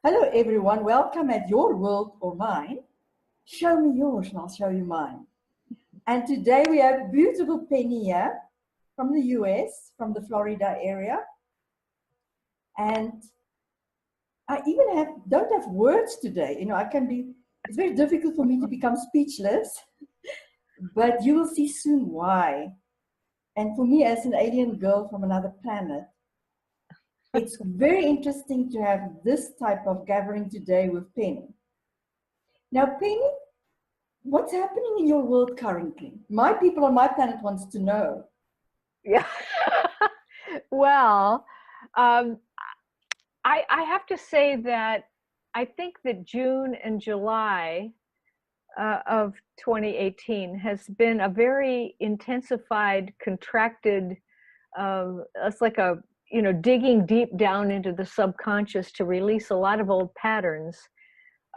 Hello everyone, welcome at your world or mine. Show me yours and I'll show you mine. And today we have beautiful Penny here from the US, from the Florida area. And I even don't have words today. It's very difficult for me to become speechless, but you will see soon why. And for me as an alien girl from another planet, it's very interesting to have this type of gathering today with Penny. Now, Penny, what's happening in your world currently? My people on my planet wants to know. Yeah. Well, I have to say that I think that June and July of 2018 has been a very intensified, contracted, it's like digging deep down into the subconscious to release a lot of old patterns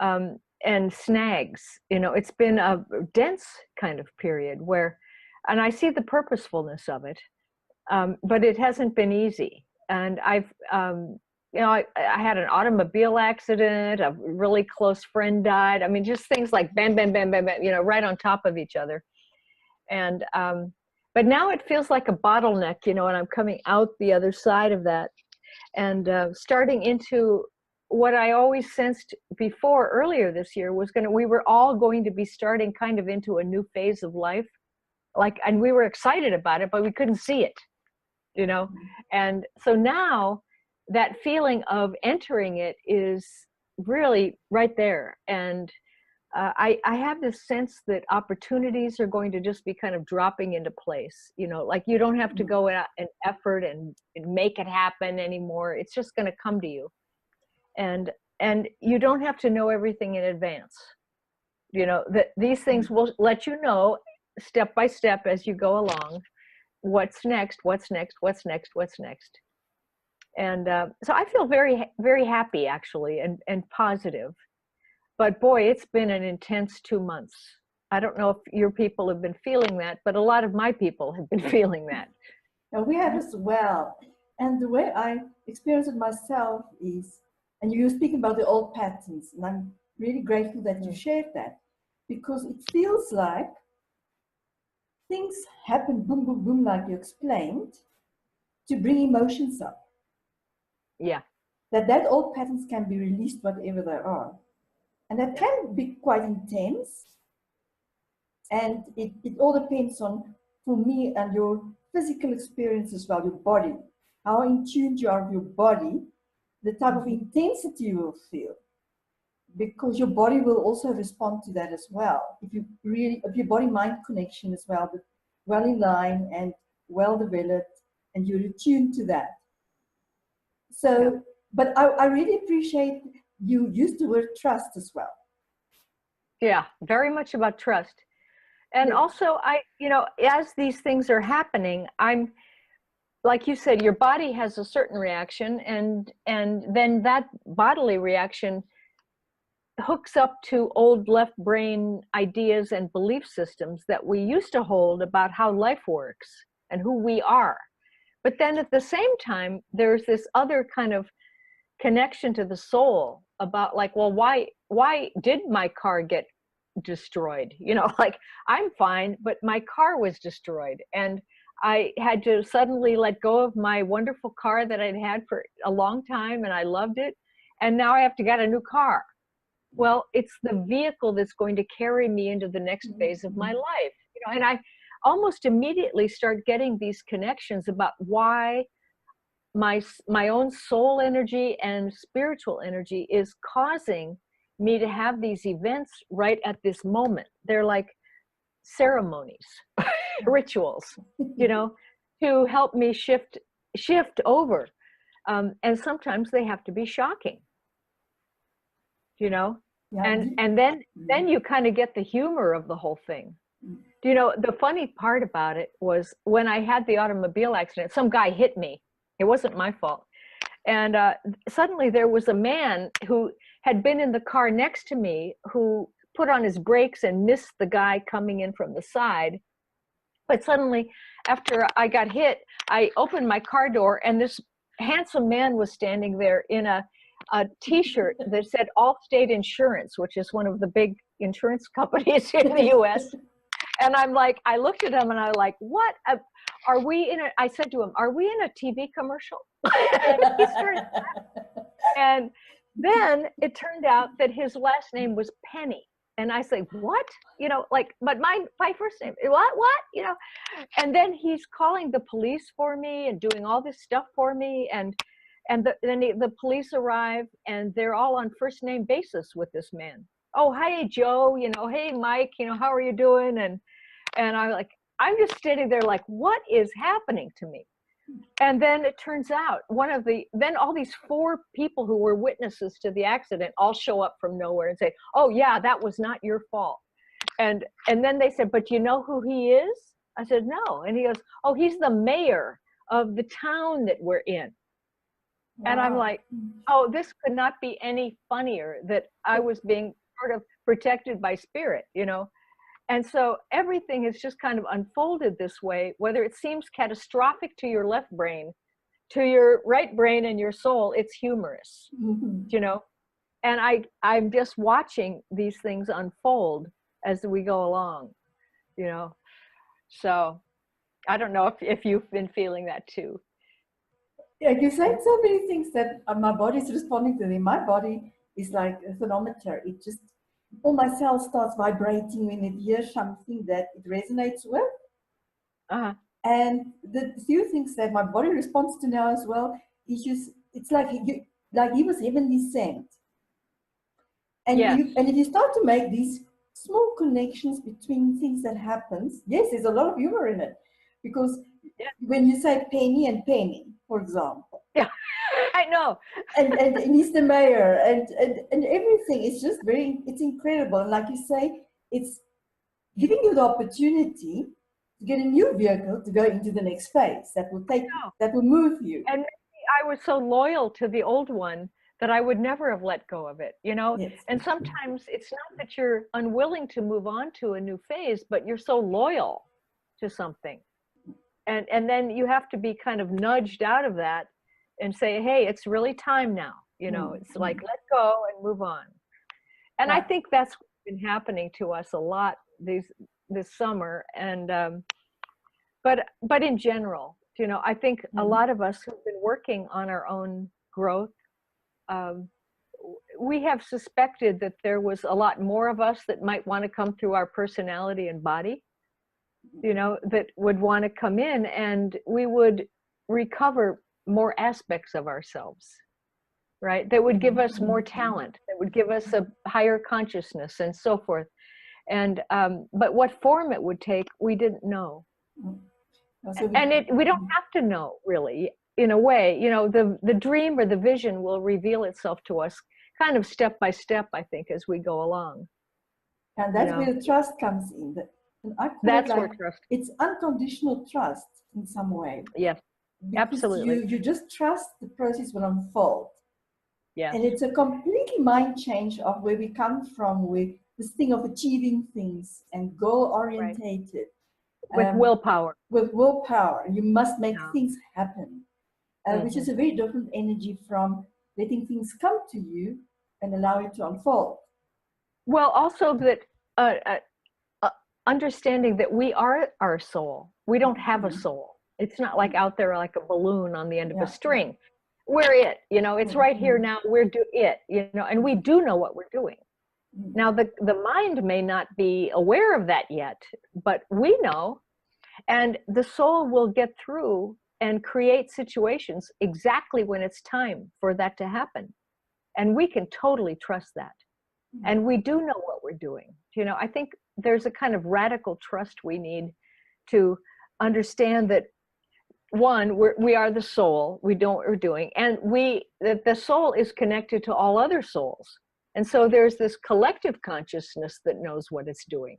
and snags. It's been a dense kind of period and I see the purposefulness of it, but it hasn't been easy. And I had an automobile accident, a really close friend died. I mean, just things like bam, bam, bam, bam, bam, right on top of each other. And, but now it feels like a bottleneck, and I'm coming out the other side of that and starting into what I always sensed before earlier this year was we were all going to be starting kind of into a new phase of life. And we were excited about it, but we couldn't see it, And so now that feeling of entering it is really right there. And I have this sense that opportunities are going to just be kind of dropping into place, like you don't have to go out and effort and make it happen anymore. It's just going to come to you. And you don't have to know everything in advance. That these things will let you know step by step as you go along, what's next. And so I feel very, very happy actually, and positive. But boy, it's been an intense 2 months. I don't know if your people have been feeling that, but a lot of my people have been feeling that. Now we have as well. And the way I experience it myself is, and you were speaking about the old patterns, and I'm really grateful that you shared that, because it feels like things happen boom, boom, boom, like you explained, to bring emotions up. Yeah. That old patterns can be released, whatever they are. And that can be quite intense. And it all depends on, for me, and your physical experience as well, your body, how in tune you are with your body, the type of intensity you will feel. Because your body will also respond to that as well. If your body-mind connection as well, but well in line and well developed, and you're attuned to that. So, but I really appreciate you used the word trust as well. Yeah, very much about trust. And also as these things are happening, I'm, like you said, your body has a certain reaction, and then that bodily reaction hooks up to old left brain ideas and belief systems that we used to hold about how life works and who we are. But then at the same time, there's this other kind of connection to the soul about why did my car get destroyed? I'm fine, but my car was destroyed. And I had to suddenly let go of my wonderful car that I'd had for a long time, and I loved it. And now I have to get a new car. Well, it's the vehicle that's going to carry me into the next phase of my life. And I almost immediately start getting these connections about why my own soul energy and spiritual energy is causing me to have these events right at this moment. They're like ceremonies, rituals, to help me shift over. And sometimes they have to be shocking. Yeah. And then you kind of get the humor of the whole thing. The funny part about it was when I had the automobile accident, some guy hit me. It wasn't my fault. And suddenly there was a man who had been in the car next to me who put on his brakes and missed the guy coming in from the side. But suddenly, after I got hit, I opened my car door, and this handsome man was standing there in a a T-shirt that said Allstate Insurance, which is one of the big insurance companies in the U.S. And I'm like, I looked at him and I like, what? Are we in a, I said to him, are we in a TV commercial? And he started laughing. And then it turned out that his last name was Penney. And I say, what? You know, like, but my first name, what? You know, and then he's calling the police for me and doing all this stuff for me. And then the police arrive and they're all on first name basis with this man. Oh, hi, Joe, you know, hey, Mike, you know, how are you doing? And I'm just standing there like, what is happening to me? And then it turns out then all these 4 people who were witnesses to the accident all show up from nowhere and say, oh yeah, that was not your fault. And then they said, but you know who he is? I said, no. And he goes, oh, he's the mayor of the town that we're in. Wow. And I'm like, oh, this could not be any funnier that I was being sort of protected by spirit, you know? And so everything has just kind of unfolded this way, whether it seems catastrophic to your left brain, to your right brain and your soul, it's humorous, you know? And I'm just watching these things unfold as we go along, you know? So I don't know if you've been feeling that too. Yeah, you're saying so many things that my body's responding to them. My body is like a thermometer. It just, all my cells starts vibrating when it hears something that it resonates with. And the few things that my body responds to now as well is just, it's like he was heavenly sent. And, yes. And if you start to make these small connections between things that happens, yes, there's a lot of humor in it. Because when you say Penny and Penny, for example. Yeah, I know. and he's the mayor and everything is just it's incredible. And like you say, it's giving you the opportunity to get a new vehicle to go into the next phase that will move you. And maybe I was so loyal to the old one that I would never have let go of it, you know? Yes. And sometimes it's not that you're unwilling to move on to a new phase, but you're so loyal to something. And then you have to be kind of nudged out of that and say, hey, it's really time now. You know, it's like, let go and move on. And I think that's been happening to us a lot this summer. And, but in general, you know, I think a lot of us who've been working on our own growth, we have suspected that there was a lot more of us that might want to come through our personality and body, you know, that would want to come in and we would recover more aspects of ourselves, right? That would give us more talent, that would give us a higher consciousness and so forth. And, but what form it would take, we didn't know. And we don't have to know, really, in a way. You know, the dream or the vision will reveal itself to us kind of step by step, I think, as we go along. And that's where the trust comes in. That's where trust. It's unconditional trust in some way. Yes, absolutely. You just trust the process will unfold. Yeah. And it's a completely mind change of where we come from with this thing of achieving things and goal orientated. With willpower. With willpower. You must make things happen. Which is a very different energy from letting things come to you and allow it to unfold. Well, also that understanding that we are our soul. We don't have a soul. It's not like out there like a balloon on the end of a string. We're it, you know, it's right here now. We're it, you know, and we do know what we're doing. Now, the mind may not be aware of that yet, but we know, and the soul will get through and create situations exactly when it's time for that to happen. And we can totally trust that. And we do know what we're doing. You know, I think there's a kind of radical trust we need to understand that, one, we are the soul, we know what we're doing, and that the soul is connected to all other souls. And so there's this collective consciousness that knows what it's doing.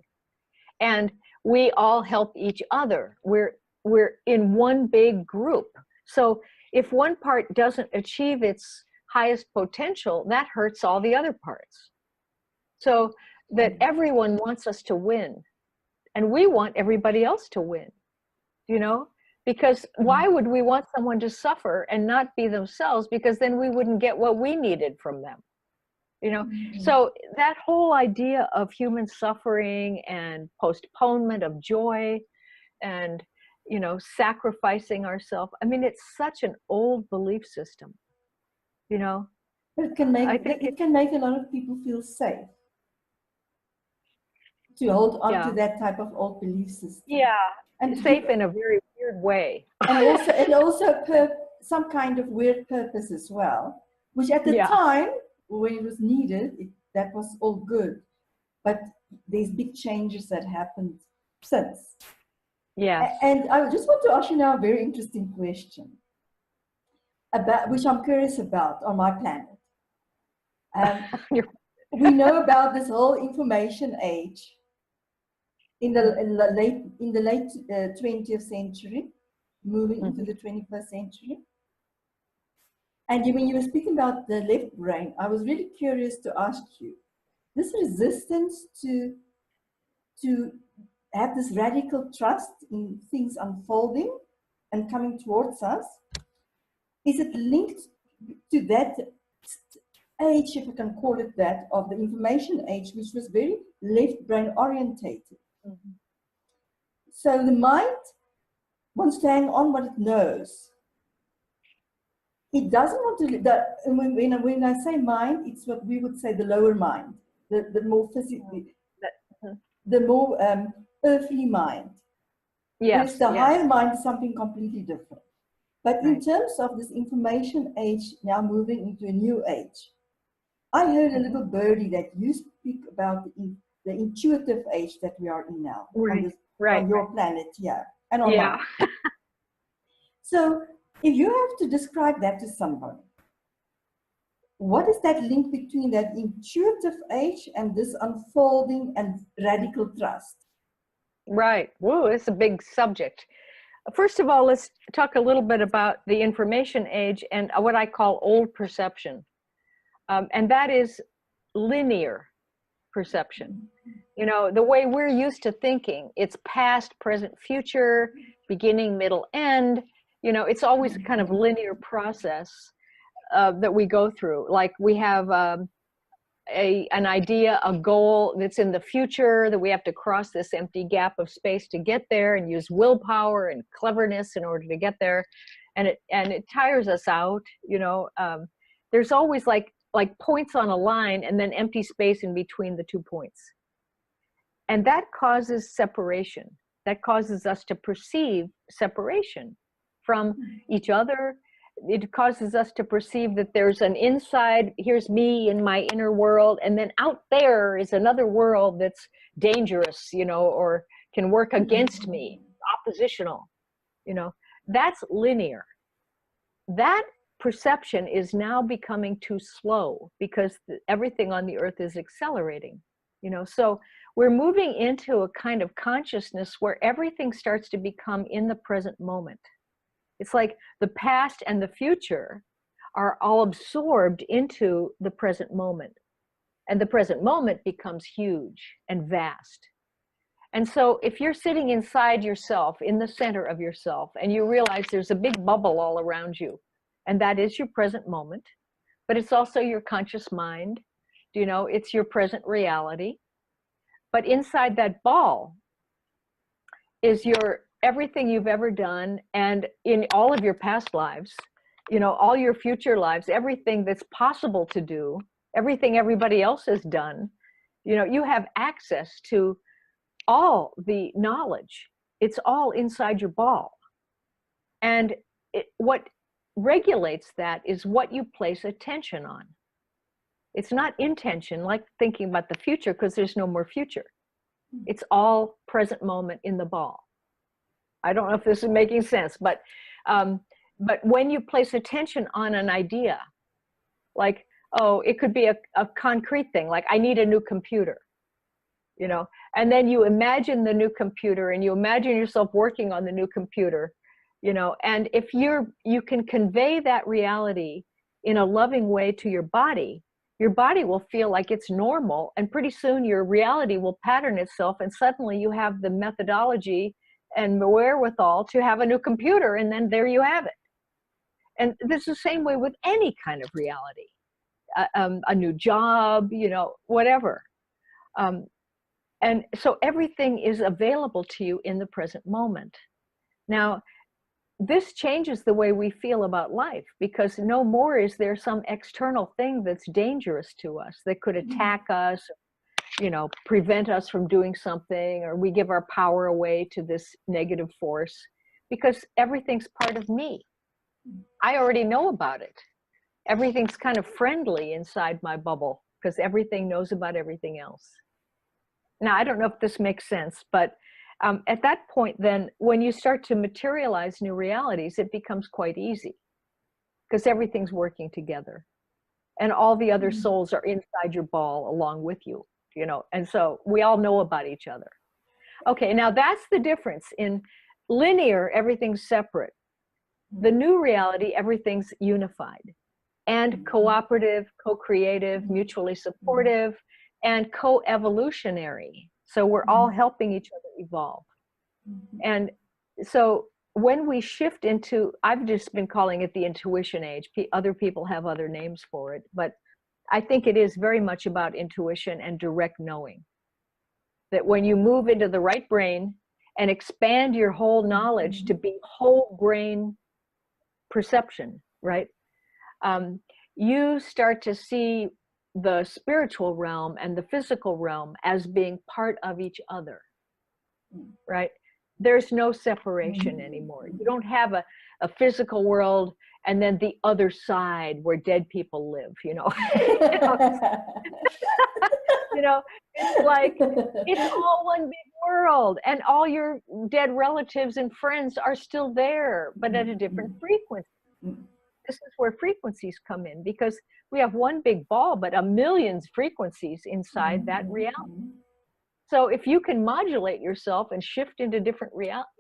And we all help each other. We're in one big group. So if one part doesn't achieve its highest potential, that hurts all the other parts. So that everyone wants us to win. And we want everybody else to win, you know? Because why would we want someone to suffer and not be themselves? Because then we wouldn't get what we needed from them. You know, so that whole idea of human suffering and postponement of joy and, you know, sacrificing ourselves. I mean, it's such an old belief system, you know. But it can make, I think it can make a lot of people feel safe to hold on to that type of old belief system. Yeah, and safe in a very weird way. And also some kind of weird purpose as well, which at the time when it was needed, that was all good. But there's big changes that happened since. Yeah. And I just want to ask you now a very interesting question, about which I'm curious about on my planet. We know about this whole information age in the late 20th century, moving into the 21st century. And when you were speaking about the left brain, I was really curious to ask you, this resistance to have this radical trust in things unfolding and coming towards us, is it linked to that age, if I can call it that, of the information age, which was very left brain orientated? So the mind wants to hang on what it knows. It doesn't want to, when I say mind, it's what we would say the lower mind, the more physically, the more earthly mind. Whereas the higher mind is something completely different. But in terms of this information age now moving into a new age, I heard a little birdie that you speak about the intuitive age that we are in now on your planet, and on mine. So if you have to describe that to somebody, what is that link between that intuitive age and this unfolding and radical trust? Right. Whoa, it's a big subject. First of all, let's talk a little bit about the information age and what I call old perception. And that is linear perception. You know, the way we're used to thinking, it's past, present, future, beginning, middle, end. You know, it's always a kind of linear process that we go through. Like we have an idea, a goal that's in the future, that we have to cross this empty gap of space to get there, and use willpower and cleverness in order to get there. And it tires us out. You know, there's always like points on a line and then empty space in between the 2 points. And that causes separation. That causes us to perceive separation from each other. It causes us to perceive that there's an inside, here's me in my inner world, and then out there is another world that's dangerous, you know, or can work against me, oppositional, you know. That's linear. That perception is now becoming too slow because everything on the earth is accelerating, you know. So we're moving into a kind of consciousness where everything starts to become in the present moment. It's like the past and the future are all absorbed into the present moment. And the present moment becomes huge and vast. And so if you're sitting inside yourself, in the center of yourself, and you realize there's a big bubble all around you, and that is your present moment, but it's also your conscious mind, you know, it's your present reality. But inside that ball is your everything you've ever done, and in all of your past lives, you know, all your future lives, everything that's possible to do, everything everybody else has done, you know, you have access to all the knowledge. It's all inside your ball. And what regulates that is what you place attention on. It's not intention, like thinking about the future, because there's no more future. It's all present moment in the ball. I don't know if this is making sense, but when you place attention on an idea, like, oh, it could be a concrete thing, like I need a new computer, you know, and then you imagine the new computer and you imagine yourself working on the new computer, you know, and if you can convey that reality in a loving way to your body will feel like it's normal, and pretty soon your reality will pattern itself, and suddenly you have the methodology and wherewithal to have a new computer, and then there you have it. And this is the same way with any kind of reality, a new job, you know, whatever. And so everything is available to you in the present moment. Now, this changes the way we feel about life, because no more is there some external thing that's dangerous to us that could attack us, you know, prevent us from doing something, or we give our power away to this negative force, because everything's part of me. I already know about it. Everything's kind of friendly inside my bubble because everything knows about everything else. Now, I don't know if this makes sense, but at that point, then, when you start to materialize new realities, it becomes quite easy because everything's working together, and all the other souls are inside your ball along with you, you know, and so we all know about each other. Okay, now that's the difference. In linear, everything's separate. The new reality, everything's unified and cooperative, co-creative, mutually supportive, and co-evolutionary. So we're all helping each other evolve. And so when we shift into, I've just been calling it the intuition age. Other people have other names for it, but I think it is very much about intuition and direct knowing. That when you move into the right brain and expand your whole knowledge to be whole brain perception, right? You start to see the spiritual realm and the physical realm as being part of each other, right? There's no separation anymore. You don't have a physical world and then the other side where dead people live, you know. You know, it's like, it's all one big world, and all your dead relatives and friends are still there, but at a different frequency. This is where frequencies come in, because we have one big ball, but a million frequencies inside that reality. So if you can modulate yourself and shift into different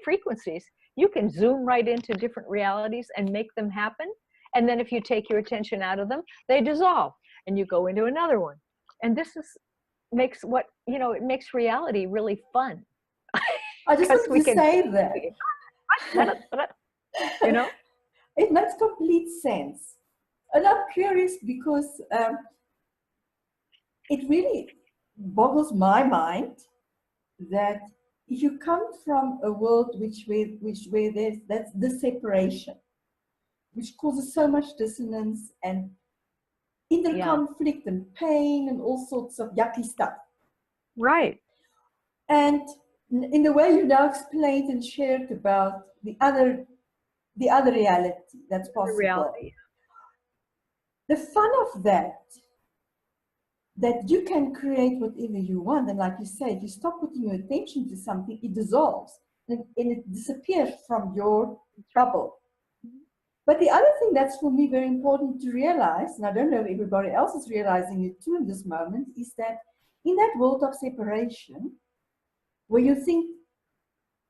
frequencies, you can zoom right into different realities and make them happen. And then if you take your attention out of them, they dissolve and you go into another one. And this makes what, you know, it makes reality really fun. I just want to say that. You know? It makes complete sense. And I'm curious because it really boggles my mind that if you come from a world where that's the separation, which causes so much dissonance and inner conflict and pain and all sorts of yucky stuff. Right. And in the way you now explained and shared about the other reality that's possible. Reality. The fun of that you can create whatever you want. And like you say, if you stop putting your attention to something, it dissolves and it disappears from your bubble. But the other thing that's for me very important to realize, and I don't know if everybody else is realizing it too in this moment, is that in that world of separation, where you think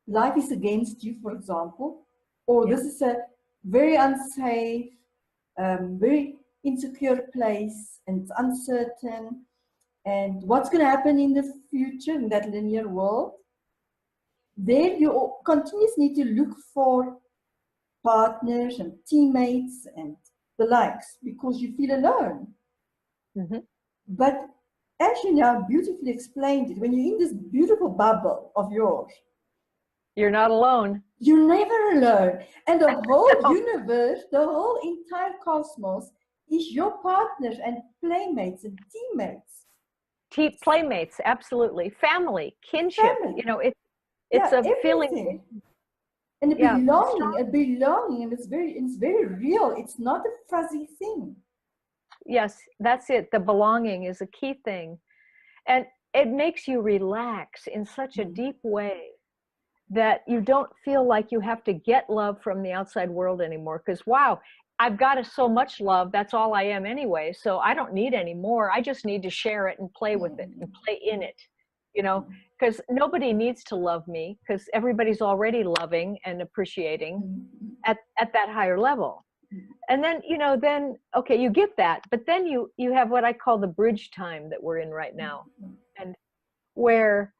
life is against you, for example, or this is a very unsafe, very insecure place, and it's uncertain, and what's going to happen in the future in that linear world, there you continuously need to look for partners and teammates and the likes, because you feel alone. But as you now beautifully explained it, when you're in this beautiful bubble of yours, you're not alone. You're never alone. And the whole universe, the whole entire cosmos is your partners and playmates and teammates. Playmates, absolutely. Family, kinship, you know, it's a feeling. And a belonging, and it's very real. It's not a fuzzy thing. Yes, that's it. The belonging is a key thing. And it makes you relax in such a deep way that you don't feel like you have to get love from the outside world anymore. Because, wow, I've got so much love. That's all I am anyway. So I don't need any more. I just need to share it and play with it and play in it, you know, because nobody needs to love me, because everybody's already loving and appreciating at that higher level. And then, you know, okay, you get that. But then you have what I call the bridge time that we're in right now. And where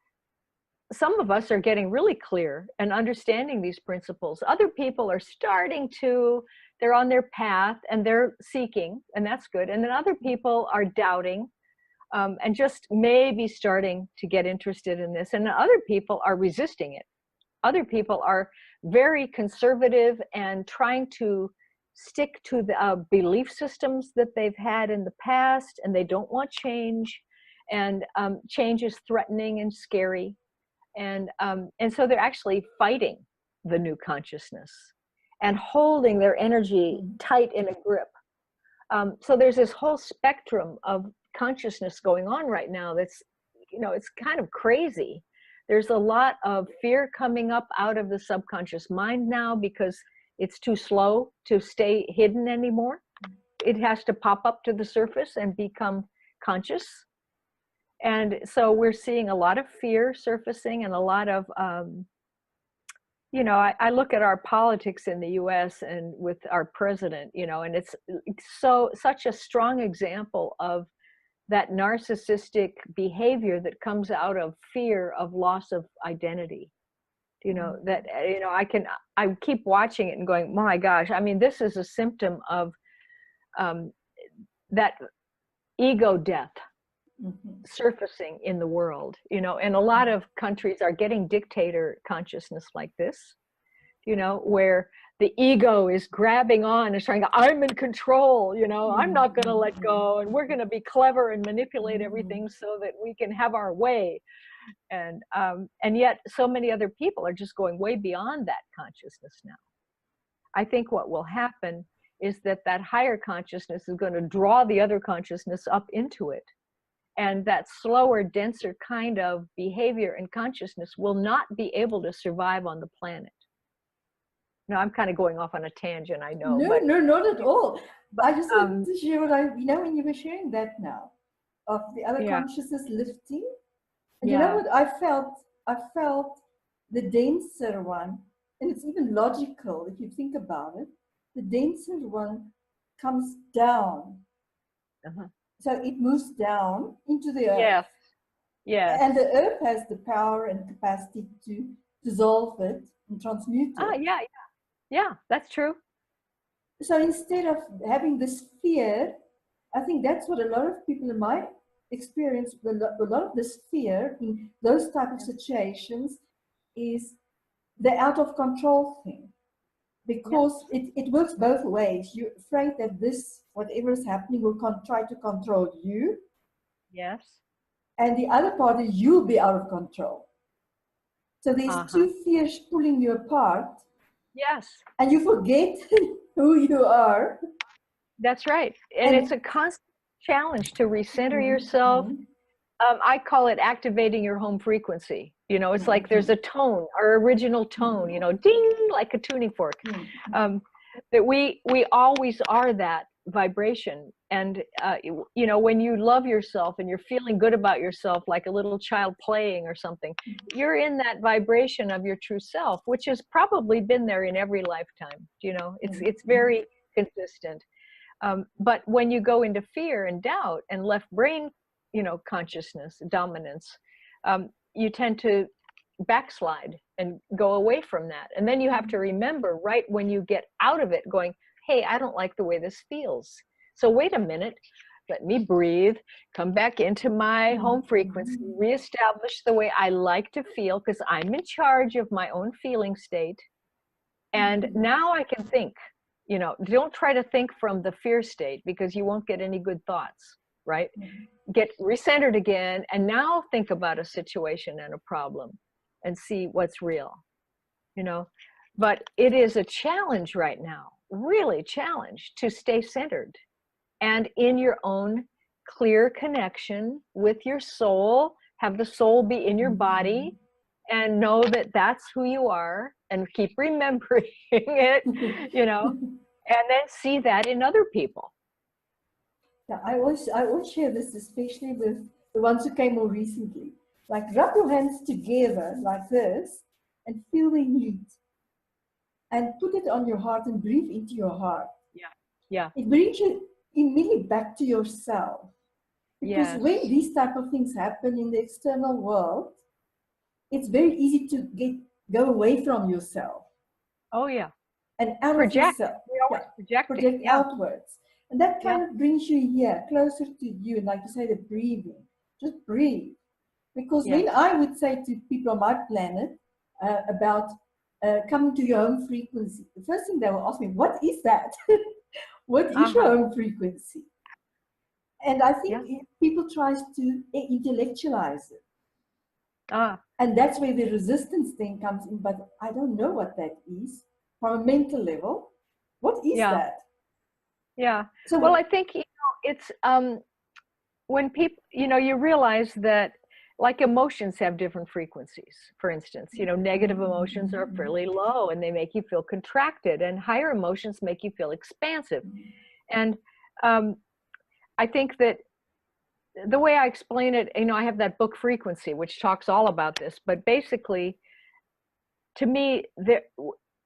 some of us are getting really clear and understanding these principles. Other people are starting to, they're on their path and they're seeking, and that's good. And then other people are doubting, and just maybe starting to get interested in this. And other people are resisting it. Other people are very conservative and trying to stick to the belief systems that they've had in the past, and they don't want change. And change is threatening and scary. And so they're actually fighting the new consciousness and holding their energy tight in a grip. So there's this whole spectrum of consciousness going on right now that's, you know, it's kind of crazy. There's a lot of fear coming up out of the subconscious mind now because it's too slow to stay hidden anymore. It has to pop up to the surface and become conscious. And so we're seeing a lot of fear surfacing and a lot of, you know, I look at our politics in the US and with our president, you know, and it's such a strong example of that narcissistic behavior that comes out of fear of loss of identity. You know, that, you know, I keep watching it and going, my gosh, I mean, this is a symptom of that ego death surfacing in the world, you know, and a lot of countries are getting dictator consciousness like this, you know, where the ego is grabbing on and trying to, I'm in control, you know, I'm not going to let go, and we're going to be clever and manipulate everything so that we can have our way. And yet so many other people are just going way beyond that consciousness now. I think what will happen is that that higher consciousness is going to draw the other consciousness up into it. And that slower, denser kind of behavior and consciousness will not be able to survive on the planet. Now, I'm kind of going off on a tangent, I know. No, but, no, not at all. But I just wanted to share what you know, when you were sharing that now, of the other consciousness lifting. And you know what I felt? I felt the denser one, and it's even logical if you think about it. The denser one comes down. So it moves down into the earth. Yes. And the earth has the power and capacity to dissolve it and transmute it. Yeah, that's true. So instead of having this fear, I think that's what a lot of people in my experience, a lot of this fear in those type of situations is the out of control thing. Because it works both ways. You're afraid that this, whatever is happening, will try to control you. Yes. And the other part is you'll be out of control. So there's two fears pulling you apart. Yes. And you forget who you are. That's right. And it's a constant challenge to recenter yourself. I call it activating your home frequency. You know, it's like there's a tone, our original tone, you know, ding, like a tuning fork. That we always are that vibration. And, you know, when you love yourself and you're feeling good about yourself, like a little child playing or something, you're in that vibration of your true self, which has probably been there in every lifetime. You know, it's very consistent. But when you go into fear and doubt and left brain, you know, consciousness, dominance, you tend to backslide and go away from that. And then you have to remember right when you get out of it going, hey, I don't like the way this feels. So wait a minute, let me breathe, come back into my home frequency, reestablish the way I like to feel, because I'm in charge of my own feeling state. And now I can think, you know, don't try to think from the fear state because you won't get any good thoughts, right? Get recentered again, and now think about a situation and a problem and see what's real, you know. But it is a challenge right now, really challenge to stay centered and in your own clear connection with your soul, have the soul be in your body and know that that's who you are, and keep remembering it, you know, and then see that in other people. Yeah, I always share this, especially with the ones who came more recently. Like, rub your hands together like this and feel the heat. And put it on your heart and breathe into your heart. Yeah. It brings you immediately back to yourself. Because when these type of things happen in the external world, it's very easy to go away from yourself Oh yeah. and out of Project. yourself. We always project it. Project Yeah. outwards. And that kind of brings you here, closer to you. And like you say, the breathing. Just breathe. Because Yes. when I would say to people on my planet about coming to your home frequency, the first thing they will ask me, what is that? What is your home frequency? And I think people try to intellectualize it. And that's where the resistance thing comes in. But I don't know what that is from a mental level. What is that? Yeah. So, well, I think, you know, it's when people, you know, you realize that like emotions have different frequencies. For instance, you know, negative emotions are fairly low and they make you feel contracted, and higher emotions make you feel expansive. And I think that the way I explain it, you know, I have that book Frequency, which talks all about this, but basically, to me,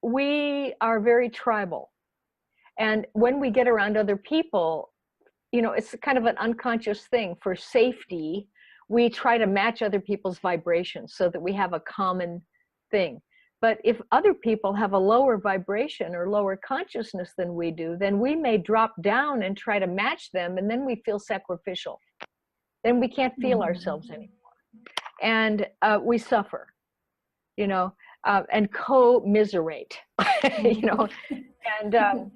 we are very tribal. And when we get around other people, you know, it's kind of an unconscious thing. For safety, we try to match other people's vibrations so that we have a common thing. But if other people have a lower vibration or lower consciousness than we do, then we may drop down and try to match them, and then we feel sacrificial. Then we can't feel ourselves anymore. And we suffer, you know, and commiserate, you know, and,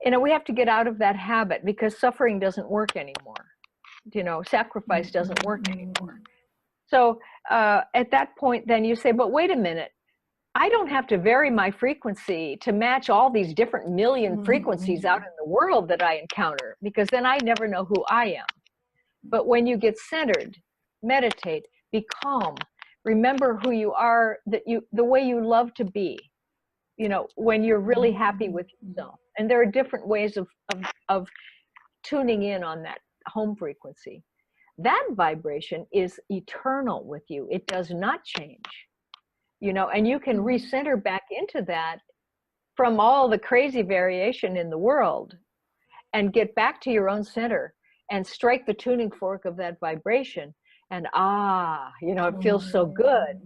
you know, we have to get out of that habit, because suffering doesn't work anymore. You know, sacrifice doesn't work anymore. So at that point, then you say, but wait a minute, I don't have to vary my frequency to match all these different million frequencies out in the world that I encounter, because then I never know who I am. But when you get centered, meditate, be calm, remember who you are, that the way you love to be, you know, when you're really happy with yourself. And there are different ways of tuning in on that home frequency. That vibration is eternal with you. It does not change, you know, and you can recenter back into that from all the crazy variation in the world and get back to your own center and strike the tuning fork of that vibration. And you know, it feels so good.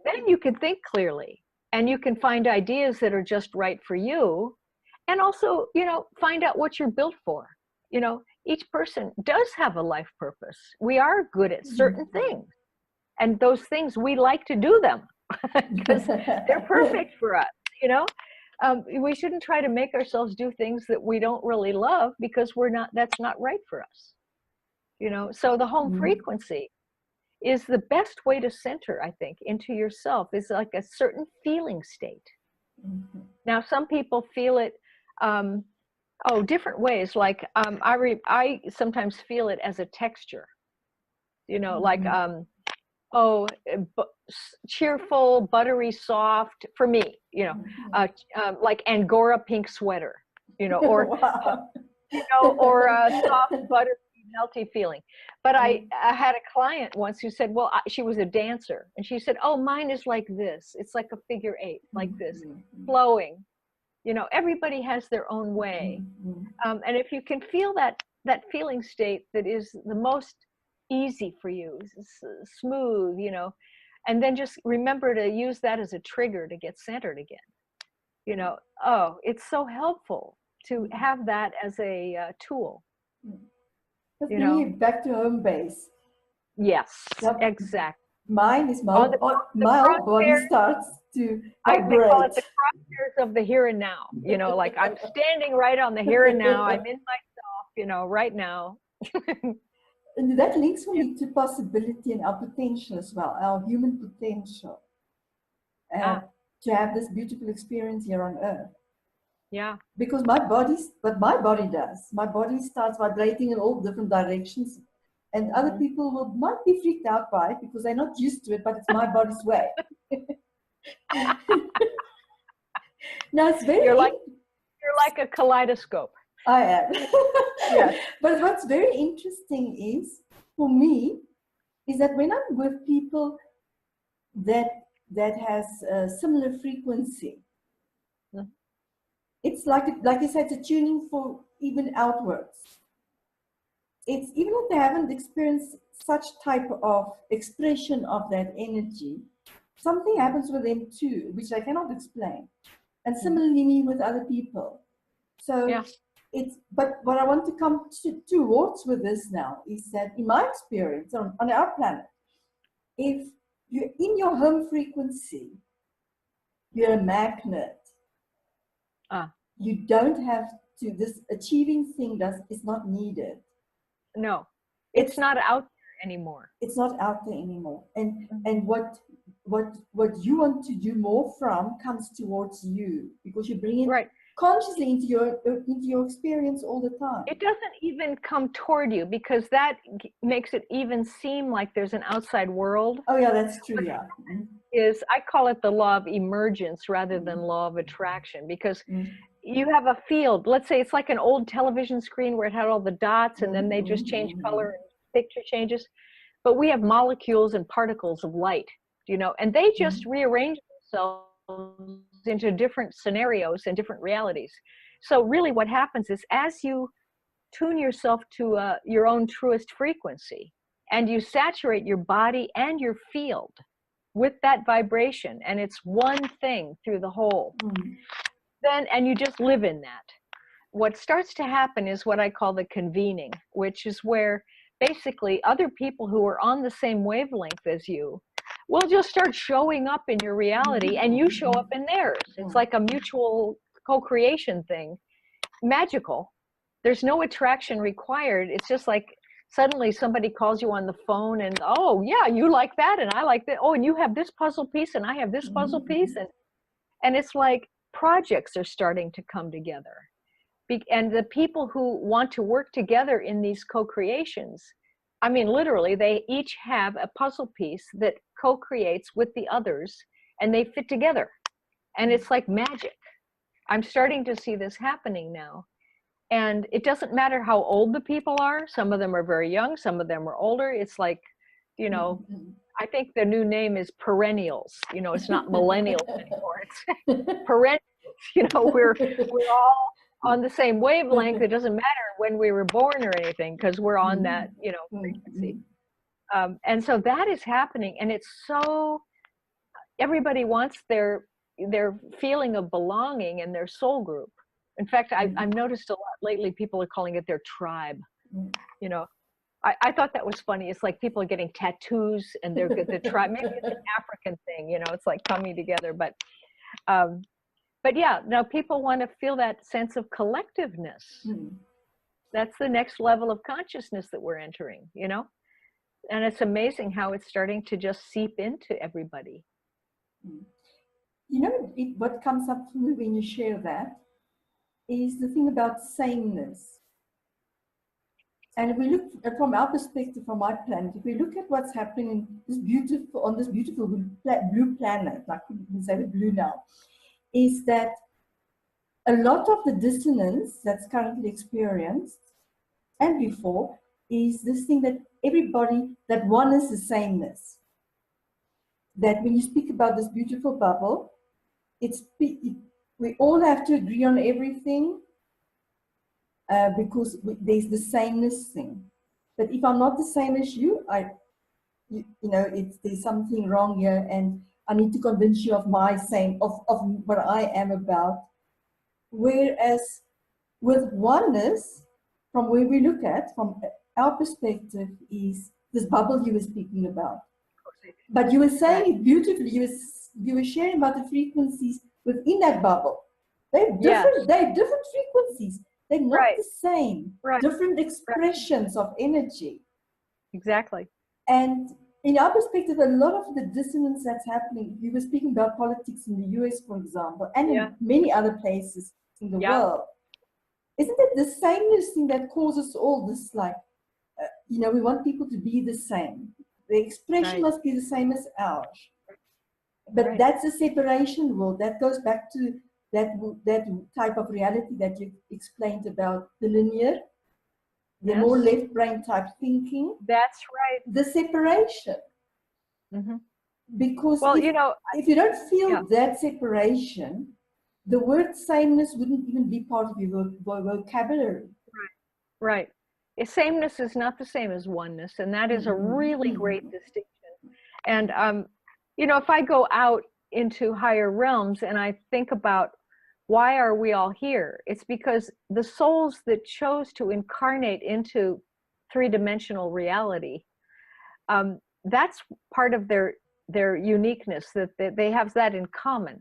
Then you can think clearly, and you can find ideas that are just right for you. And also, you know, find out what you're built for. You know, each person does have a life purpose. We are good at certain things. And those things, we like to do them because they're perfect for us, you know. We shouldn't try to make ourselves do things that we don't really love, because that's not right for us. You know, so the home frequency is the best way to center, I think, into yourself. It's like a certain feeling state. Now, some people feel it, different ways. Like I sometimes feel it as a texture, you know, like, cheerful, buttery, soft for me, you know, like Angora pink sweater, you know, or, you know, or a soft, buttery, melty feeling. But I had a client once who said, well, she was a dancer, and she said, oh, mine is like this. It's like a figure 8, like this, flowing. You know, everybody has their own way. And if you can feel that feeling state that is the most easy for you, smooth, you know, and then just remember to use that as a trigger to get centered again. You know, it's so helpful to have that as a tool. Let's bring you back to home base. Yes, exactly. Mine is my body starts to vibrate. They call it the crosshairs of the here and now. You know, like I'm standing right on the here and now. I'm in myself, you know, right now. And that links for me to possibility and our potential as well, our human potential. To have this beautiful experience here on earth. Yeah. Because what my body does, my body starts vibrating in all different directions, and other people might be freaked out by it because they're not used to it, but it's my body's way. Now it's very you're like a kaleidoscope. I am. Yes. But what's very interesting is, for me, is that when I'm with people that has a similar frequency, it's like you said, it's a tuning for even outwards. it's even if they haven't experienced such type of expression of that energy, something happens with them too, which I cannot explain. And similarly me with other people. So Yeah. it's, but what I want to come towards with this now is that in my experience on our planet, if you're in your home frequency, you're a magnet. You don't have to, this achieving thing is not needed. No, it's not out there anymore. It's not out there anymore. And what you want to do more from comes towards you, because you bring it consciously into your experience all the time. It doesn't even come toward you, because that makes it even seem like there's an outside world. Oh yeah, that's true. Yeah. Is, I call it the law of emergence rather than law of attraction, because you have a field, let's say it's like an old television screen where it had all the dots and then they just change color and picture changes. But we have molecules and particles of light, you know, and they just rearrange themselves into different scenarios and different realities. So really what happens is, as you tune yourself to your own truest frequency, and you saturate your body and your field with that vibration, and it's one thing through the whole, then, and you just live in that, what starts to happen is what I call the convening, which is where basically other people who are on the same wavelength as you will just start showing up in your reality, and you show up in theirs. It's like a mutual co-creation thing. Magical. There's no attraction required. It's just like suddenly somebody calls you on the phone and, oh yeah, you like that and I like that. Oh, and you have this puzzle piece and I have this puzzle piece. And it's like projects are starting to come together. And the people who want to work together in these co-creations, I mean, literally, they each have a puzzle piece that co-creates with the others, and they fit together. And it's like magic. I'm starting to see this happening now. And it doesn't matter how old the people are. Some of them are very young. Some of them are older. It's like, you know, I think the new name is perennials. You know, it's not millennials anymore. It's perennials. You know, we're all on the same wavelength. It doesn't matter when we were born or anything, because we're on that, you know, frequency. And so that is happening, and it's so, everybody wants their feeling of belonging in their soul group. In fact, I've noticed a lot lately, people are calling it their tribe. You know, I thought that was funny. It's like people are getting tattoos and they're the tribe. Maybe it's an African thing, you know, it's like coming together. But yeah, now people want to feel that sense of collectiveness. That's the next level of consciousness that we're entering, you know? And it's amazing how it's starting to just seep into everybody. You know, what comes up for me when you share that is the thing about sameness. And if we look from our perspective, from my planet, if we look at what's happening in this beautiful blue planet, like we say the blue now, is that a lot of the dissonance that's currently experienced and before is this thing that everybody, that one is the sameness. That when you speak about this beautiful bubble, we all have to agree on everything because there's the sameness thing. But if I'm not the same as you, you know, there's something wrong here, and I need to convince you of my same, of what I am about. Whereas with oneness, from where we look at, from our perspective, is this bubble you were speaking about. But you were saying it beautifully. You were sharing about the frequencies within that bubble. They're different. They're different frequencies. They're not the same. Different expressions of energy. Exactly. And in our perspective, a lot of the dissonance that's happening, you were speaking about politics in the US, for example, and in many other places in the world. Isn't it the sameness thing that causes all this, like, you know, we want people to be the same. The expression must be the same as ours. But that's a separation world. That goes back to that type of reality that you explained about the linear, the more left brain type thinking. That's right. The separation. Because you know, if you don't feel that separation, the word sameness wouldn't even be part of your vocabulary. Right. sameness is not the same as oneness, and that is a really great distinction. And you know, if I go out into higher realms and I think about why are we all here, it's because the souls that chose to incarnate into three-dimensional reality, that's part of their uniqueness, that they have that in common,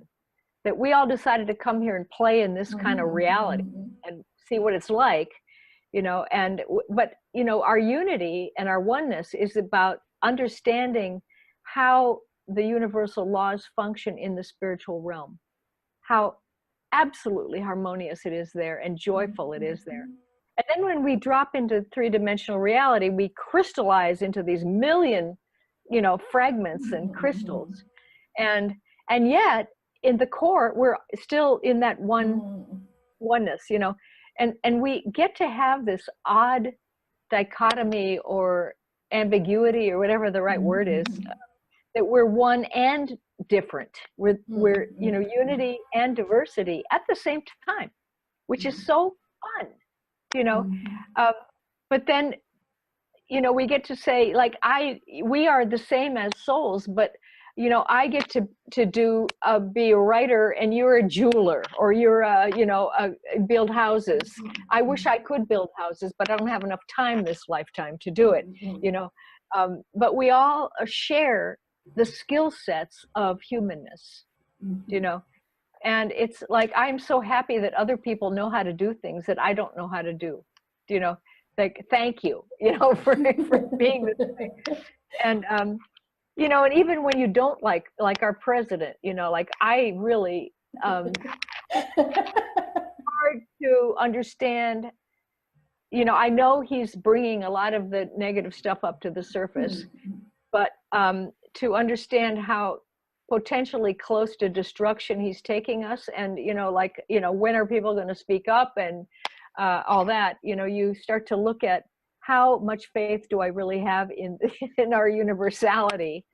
that we all decided to come here and play in this kind of reality and see what it's like, you know. And but you know, our unity and our oneness is about understanding how the universal laws function in the spiritual realm, how absolutely harmonious it is there and joyful it is there. And then when we drop into three-dimensional reality, we crystallize into these million, you know, fragments and crystals, and yet in the core we're still in that oneness, you know. And we get to have this odd dichotomy or ambiguity or whatever the right word is, that we're one and different. We're you know, unity and diversity at the same time, which is so fun, you know. But then, you know, we get to say, like, we are the same as souls, but you know, I get to do be a writer and you're a jeweler, or you're you know, build houses. I wish I could build houses, but I don't have enough time this lifetime to do it, you know. But we all share the skill sets of humanness, you know. And it's like, I'm so happy that other people know how to do things that I don't know how to do, you know. Like, thank you, you know, for being this way. And you know, and even when you don't like our president, you know, like, I really hard to understand, you know. I know he's bringing a lot of the negative stuff up to the surface, but to understand how potentially close to destruction he's taking us, and you know, like, you know, when are people going to speak up, and all that, you know, you start to look at how much faith do I really have in our universality,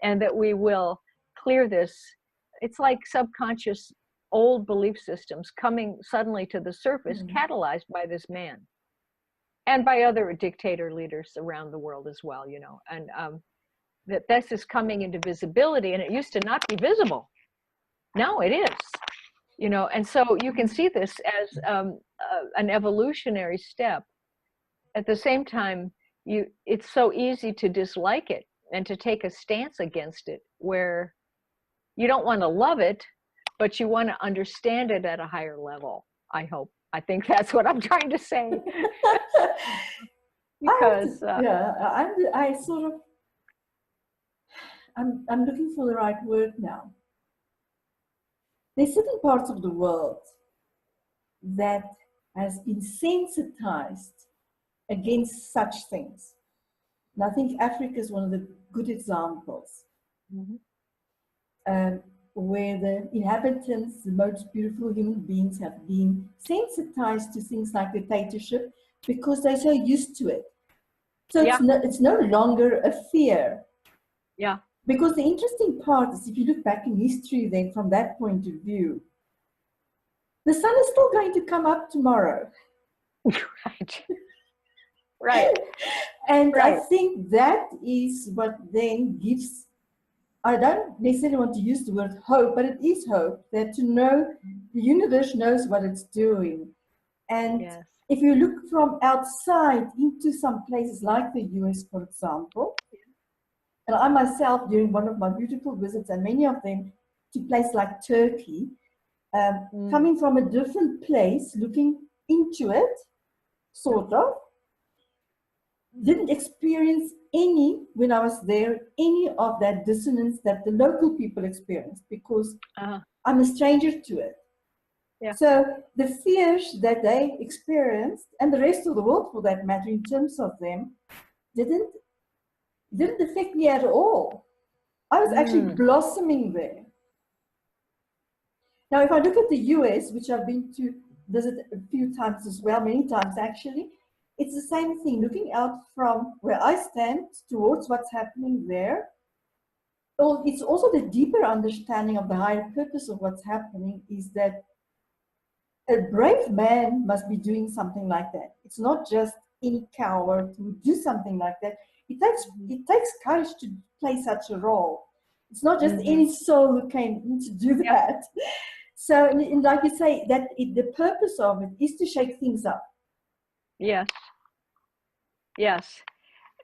and that we will clear this. It's like subconscious old belief systems coming suddenly to the surface, catalyzed by this man and by other dictator leaders around the world as well, you know. And that this is coming into visibility, and it used to not be visible. Now it is, you know. And so you can see this as an evolutionary step. At the same time, it's so easy to dislike it and to take a stance against it, where you don't want to love it, but you want to understand it at a higher level. I hope. I think that's what I'm trying to say. Because I'm looking for the right word now. There's certain parts of the world that has been sensitized against such things. And I think Africa is one of the good examples, where the inhabitants, the most beautiful human beings, have been sensitized to things like dictatorship because they're so used to it. So it's no longer a fear. Yeah. Because the interesting part is, if you look back in history then from that point of view, the sun is still going to come up tomorrow. Right. Right. And I think that is what then gives, I don't necessarily want to use the word hope, but it is hope, that to know the universe knows what it's doing. And if you look from outside into some places like the US, for example, and I myself, during one of my beautiful visits, and many of them to places like Turkey, coming from a different place, looking into it, sort of, didn't experience when I was there, any of that dissonance that the local people experienced, because I'm a stranger to it. Yeah. So the fears that they experienced, and the rest of the world for that matter, in terms of them, didn't affect me at all. I was actually blossoming there. Now, if I look at the US, which I've been to visit a few times as well, many times actually, it's the same thing. Looking out from where I stand towards what's happening there, it's also the deeper understanding of the higher purpose of what's happening, is that a brave man must be doing something like that. It's not just any coward who would do something like that. It takes courage to play such a role. It's not just any soul who came in to do that. So, and like you say, that the purpose of it is to shake things up. Yes. Yes.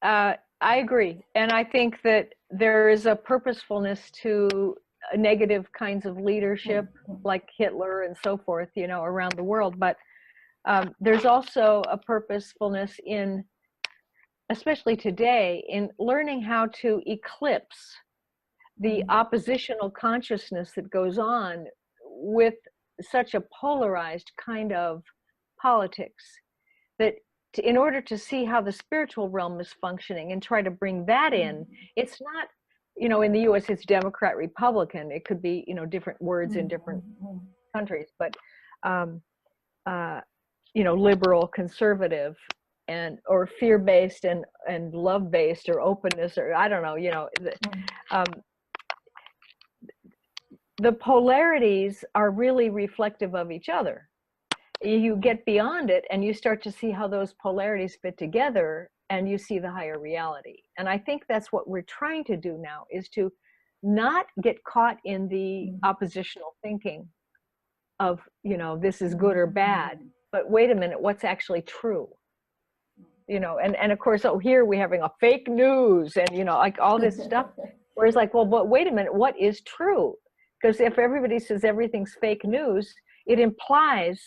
I agree. And I think that there is a purposefulness to negative kinds of leadership, like Hitler and so forth, you know, around the world. But there's also a purposefulness in, especially today, in learning how to eclipse the oppositional consciousness that goes on with such a polarized kind of politics, that in order to see how the spiritual realm is functioning and try to bring that in, it's not, you know, in the US it's Democrat, Republican. It could be, you know, different words in different countries, but you know, liberal, conservative, and or fear-based and love-based, or openness, or I don't know, you know, the polarities are really reflective of each other. You get beyond it and you start to see how those polarities fit together, and you see the higher reality. And I think that's what we're trying to do now, is to not get caught in the oppositional thinking of, you know, this is good or bad, but wait a minute, what's actually true? You know, and of course, oh, here we're having a fake news and, you know, like all this stuff, where it's like, well, but wait a minute, what is true? Because if everybody says everything's fake news, it implies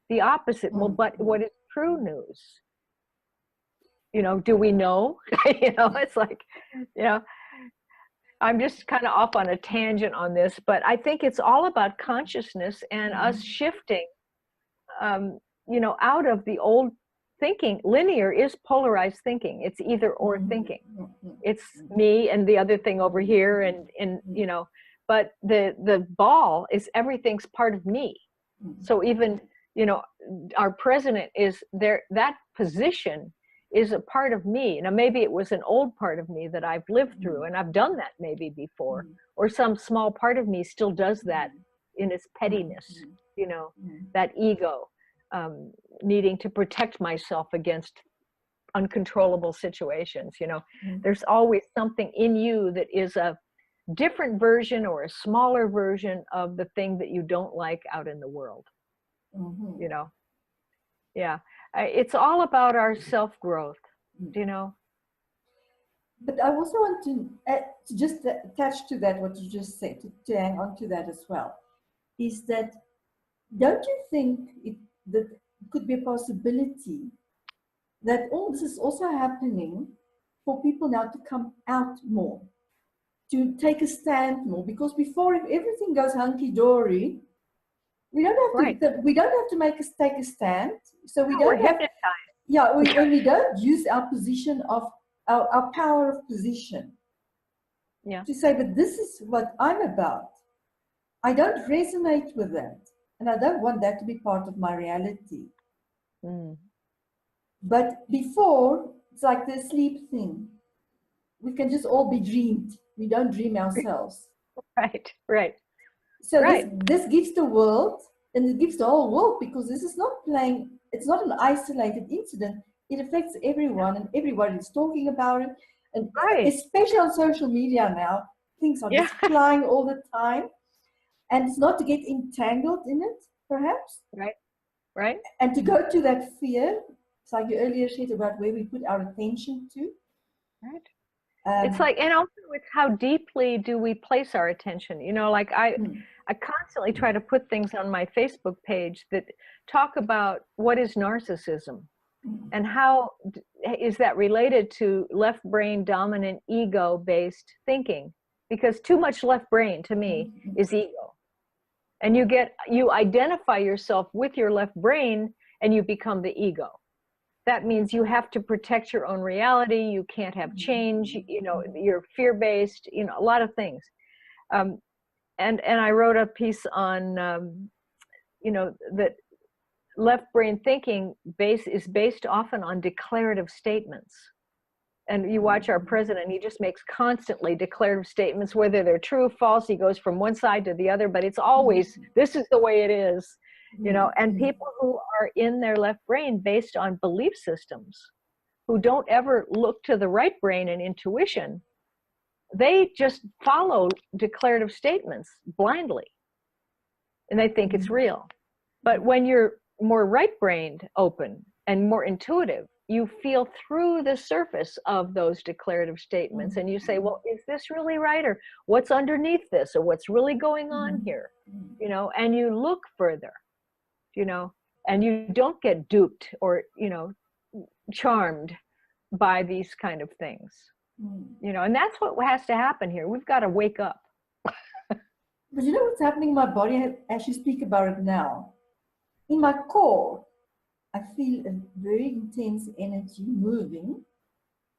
the opposite. Well, but what is true news? You know, do we know? You know, it's like, you know, I'm just kind of off on a tangent on this, but I think it's all about consciousness and us shifting, you know, out of the old thinking. Linear is polarized thinking. It's either or thinking. It's me and the other thing over here, and you know, but the ball is everything's part of me. So even, you know, our president is there, that position is a part of me. Now, maybe it was an old part of me that I've lived through, and I've done that maybe before, or some small part of me still does that in its pettiness, you know, that ego, needing to protect myself against uncontrollable situations. You know, there's always something in you that is a different version or a smaller version of the thing that you don't like out in the world. You know, yeah, it's all about our self-growth, you know. But I also want to just attach to that, what you just said, to hang on to that as well, is that, don't you think that it could be a possibility that all this is also happening for people now to come out more, to take a stand more? Because before, if everything goes hunky-dory, we don't have to. We don't have to take a stand. So we don't have. Yeah, when we don't use our position of our power of position. Yeah. To say, but this is what I'm about. I don't resonate with that, and I don't want that to be part of my reality. But before, it's like the sleep thing. We can just all be dreamed. We don't dream ourselves. Right. So this gives the world, and it gives the whole world, because this is not playing, it's not an isolated incident. It affects everyone, and everybody is talking about it. And especially on social media now, things are just flying all the time. And it's not to get entangled in it, perhaps. Right. And to go to that fear, it's like you earlier said about where we put our attention to. Right. It's like, and also it's how deeply do we place our attention? You know, like I constantly try to put things on my Facebook page that talk about what is narcissism and how is that related to left brain dominant ego based thinking, because too much left brain to me is ego. And you identify yourself with your left brain and you become the ego. That means you have to protect your own reality. You can't have change. You know, you're fear-based, you know, a lot of things. And I wrote a piece on, you know, that left brain thinking is based often on declarative statements. And you watch our president, he just makes constantly declarative statements, whether they're true, false, he goes from one side to the other, but it's always, this is the way it is. You know, and people who are in their left brain based on belief systems who don't ever look to the right brain and intuition, they just follow declarative statements blindly, and they think it's real. But when you're more right-brained, open, and more intuitive, you feel through the surface of those declarative statements, and you say, well, is this really right? Or what's underneath this? Or what's really going on here? You know, and you look further, you know, and you don't get duped or, you know, charmed by these kind of things. You know, and that's what has to happen here. We've got to wake up. But you know what's happening in my body as you speak about it now? In my core, I feel a very intense energy moving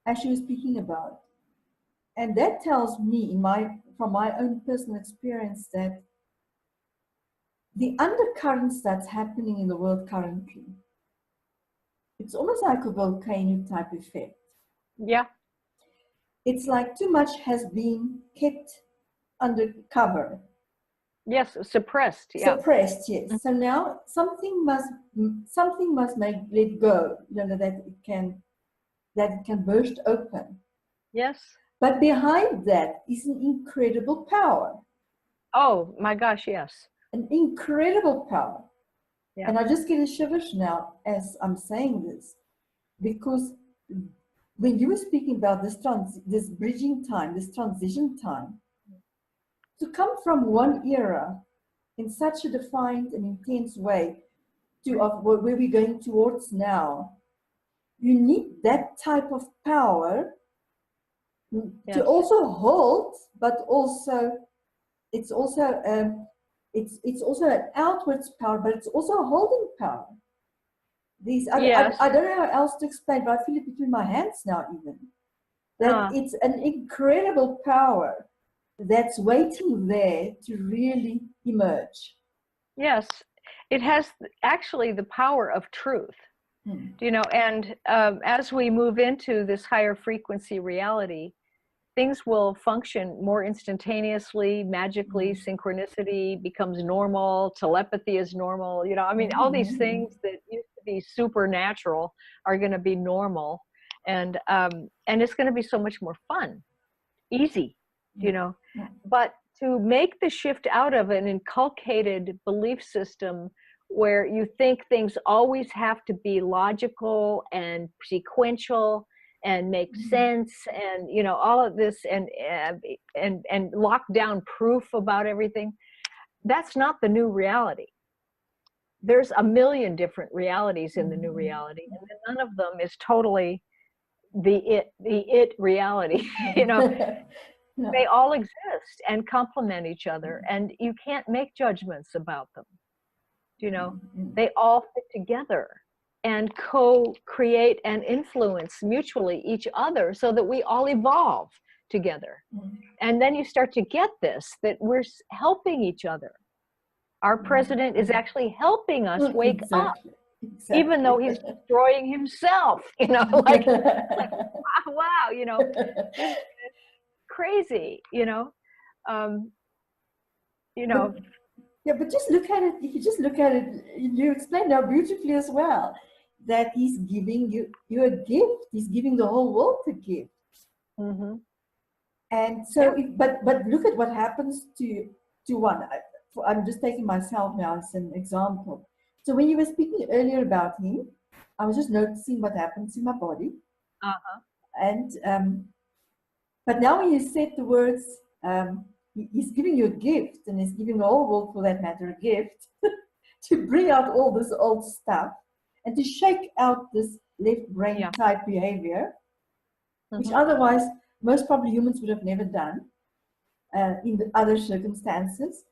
as you were speaking about. And that tells me, from my own personal experience, that the undercurrents that's happening in the world currently, it's almost like a volcano type effect. Yeah. It's like too much has been kept under cover. Yes, suppressed. Yeah. Suppressed, yes. So now something must make let go, you know, that it can burst open. Yes. But behind that is an incredible power. Oh my gosh, yes. An incredible power. Yeah. And I just get a shivers now as I'm saying this, because when you were speaking about this bridging time, this transition time, to come from one era in such a defined and intense way to where we're going towards now, you need that type of power to also hold, but also it's also an outwards power, but it's also a holding power. I don't know how else to explain, but I feel it between my hands now even. That it's an incredible power that's waiting there to really emerge. Yes, it has actually the power of truth. You know, and as we move into this higher frequency reality, things will function more instantaneously, magically. Synchronicity becomes normal, telepathy is normal, you know, I mean, all these things that used to be supernatural are going to be normal, and it's going to be so much more fun, easy, you know. But to make the shift out of an inculcated belief system where you think things always have to be logical and sequential and make sense, and you know, all of this, and lock down proof about everything, that's not the new reality. There's a million different realities in the new reality, and none of them is totally the it reality. You know, they all exist and complement each other, and you can't make judgments about them. You know, they all fit together and co-create and influence mutually each other so that we all evolve together. And then you start to get this, that we're helping each other. Our president is actually helping us wake up, even though he's destroying himself, you know, like wow, you know, crazy, you know. Yeah, but just look at it. If you just look at it, you explained how beautifully as well that he's giving you a gift. He's giving the whole world a gift. And so, but look at what happens to one. I'm just taking myself now as an example. So when you were speaking earlier about him, I was just noticing what happens in my body. And but now when you said the words, he's giving you a gift, and he's giving the whole world, for that matter, a gift to bring out all this old stuff and to shake out this left brain type behavior, which otherwise most probably humans would have never done in the other circumstances.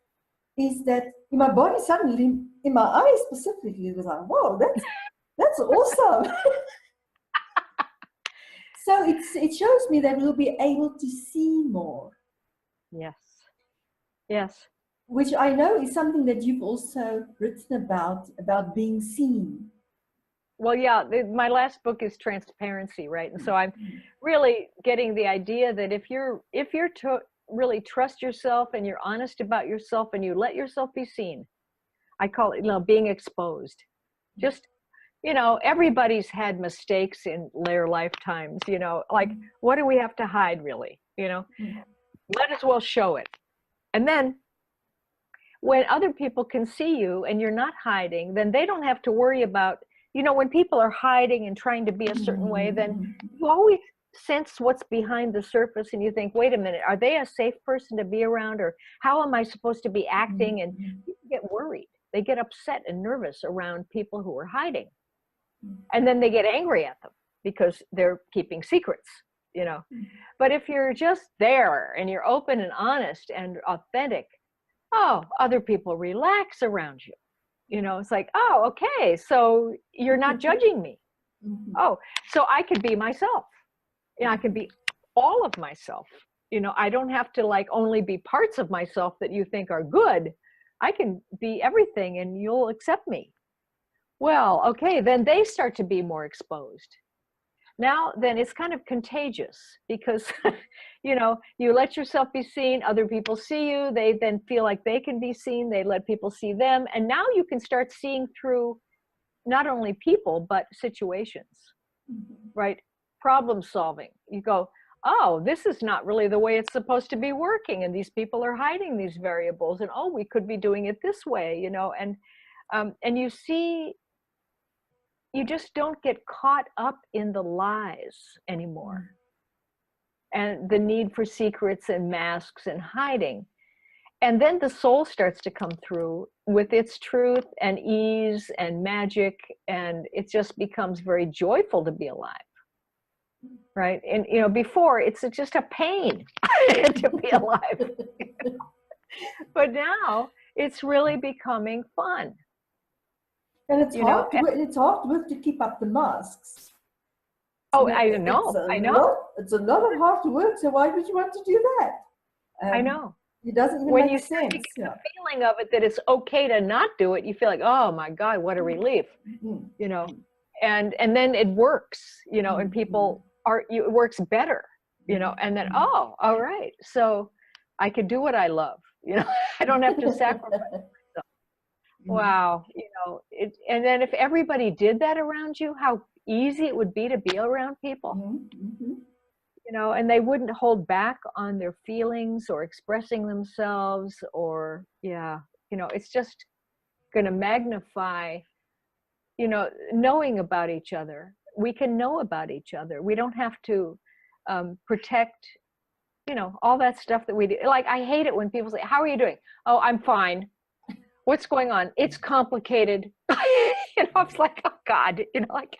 Is that in my body suddenly, in my eyes specifically, it was like, whoa, that's awesome. So it shows me that we'll be able to see more. Yes. Yes. Which I know is something that you've also written about being seen. Well, yeah, my last book is transparency, right? And so I'm really getting the idea that if you're to really trust yourself and you're honest about yourself and you let yourself be seen, I call it, you know, being exposed. Just you know, everybody's had mistakes in their lifetimes, you know, like, what do we have to hide, really? You know, might as well show it. And then when other people can see you and you're not hiding, then they don't have to worry about, you know, when people are hiding and trying to be a certain way, then you always sense what's behind the surface and you think, wait a minute, are they a safe person to be around, or how am I supposed to be acting? And people get worried. They get upset and nervous around people who are hiding. And then they get angry at them because they're keeping secrets, you know. But if you're just there and you're open and honest and authentic, oh, other people relax around you. You know, it's like, oh, okay, so you're not judging me. Oh, so I could be myself. You know, I can be all of myself. You know, I don't have to like only be parts of myself that you think are good. I can be everything and you'll accept me. Well, okay, then they start to be more exposed. Now, then it's kind of contagious because, you know, you let yourself be seen, other people see you, they then feel like they can be seen, they let people see them, and now you can start seeing through not only people, but situations, right? Problem solving. You go, oh, this is not really the way it's supposed to be working, and these people are hiding these variables, and oh, we could be doing it this way, you know, and you see, you just don't get caught up in the lies anymore and the need for secrets and masks and hiding. And then the soul starts to come through with its truth and ease and magic, and it just becomes very joyful to be alive, right? And, you know, before it's just a pain to be alive. But now it's really becoming fun. And it's hard. It's hard work to keep up the masks. Oh, I know. I know. It's a lot of hard work. So why would you want to do that? I know. It doesn't even when make you sense. Get the feeling of it that it's okay to not do it, you feel like, oh my God, what a relief, you know. And then it works, you know, and people it works better, you know. And then oh, all right, so I can do what I love, you know. I don't have to sacrifice. Wow, you know, and then if everybody did that around you, how easy it would be to be around people, you know, and they wouldn't hold back on their feelings or expressing themselves or, you know, it's just going to magnify, you know, knowing about each other. We can know about each other. We don't have to protect, you know, all that stuff that we do. Like, I hate it when people say, how are you doing? Oh, I'm fine. What's going on? It's complicated. You know, it's like, oh God, you know, like.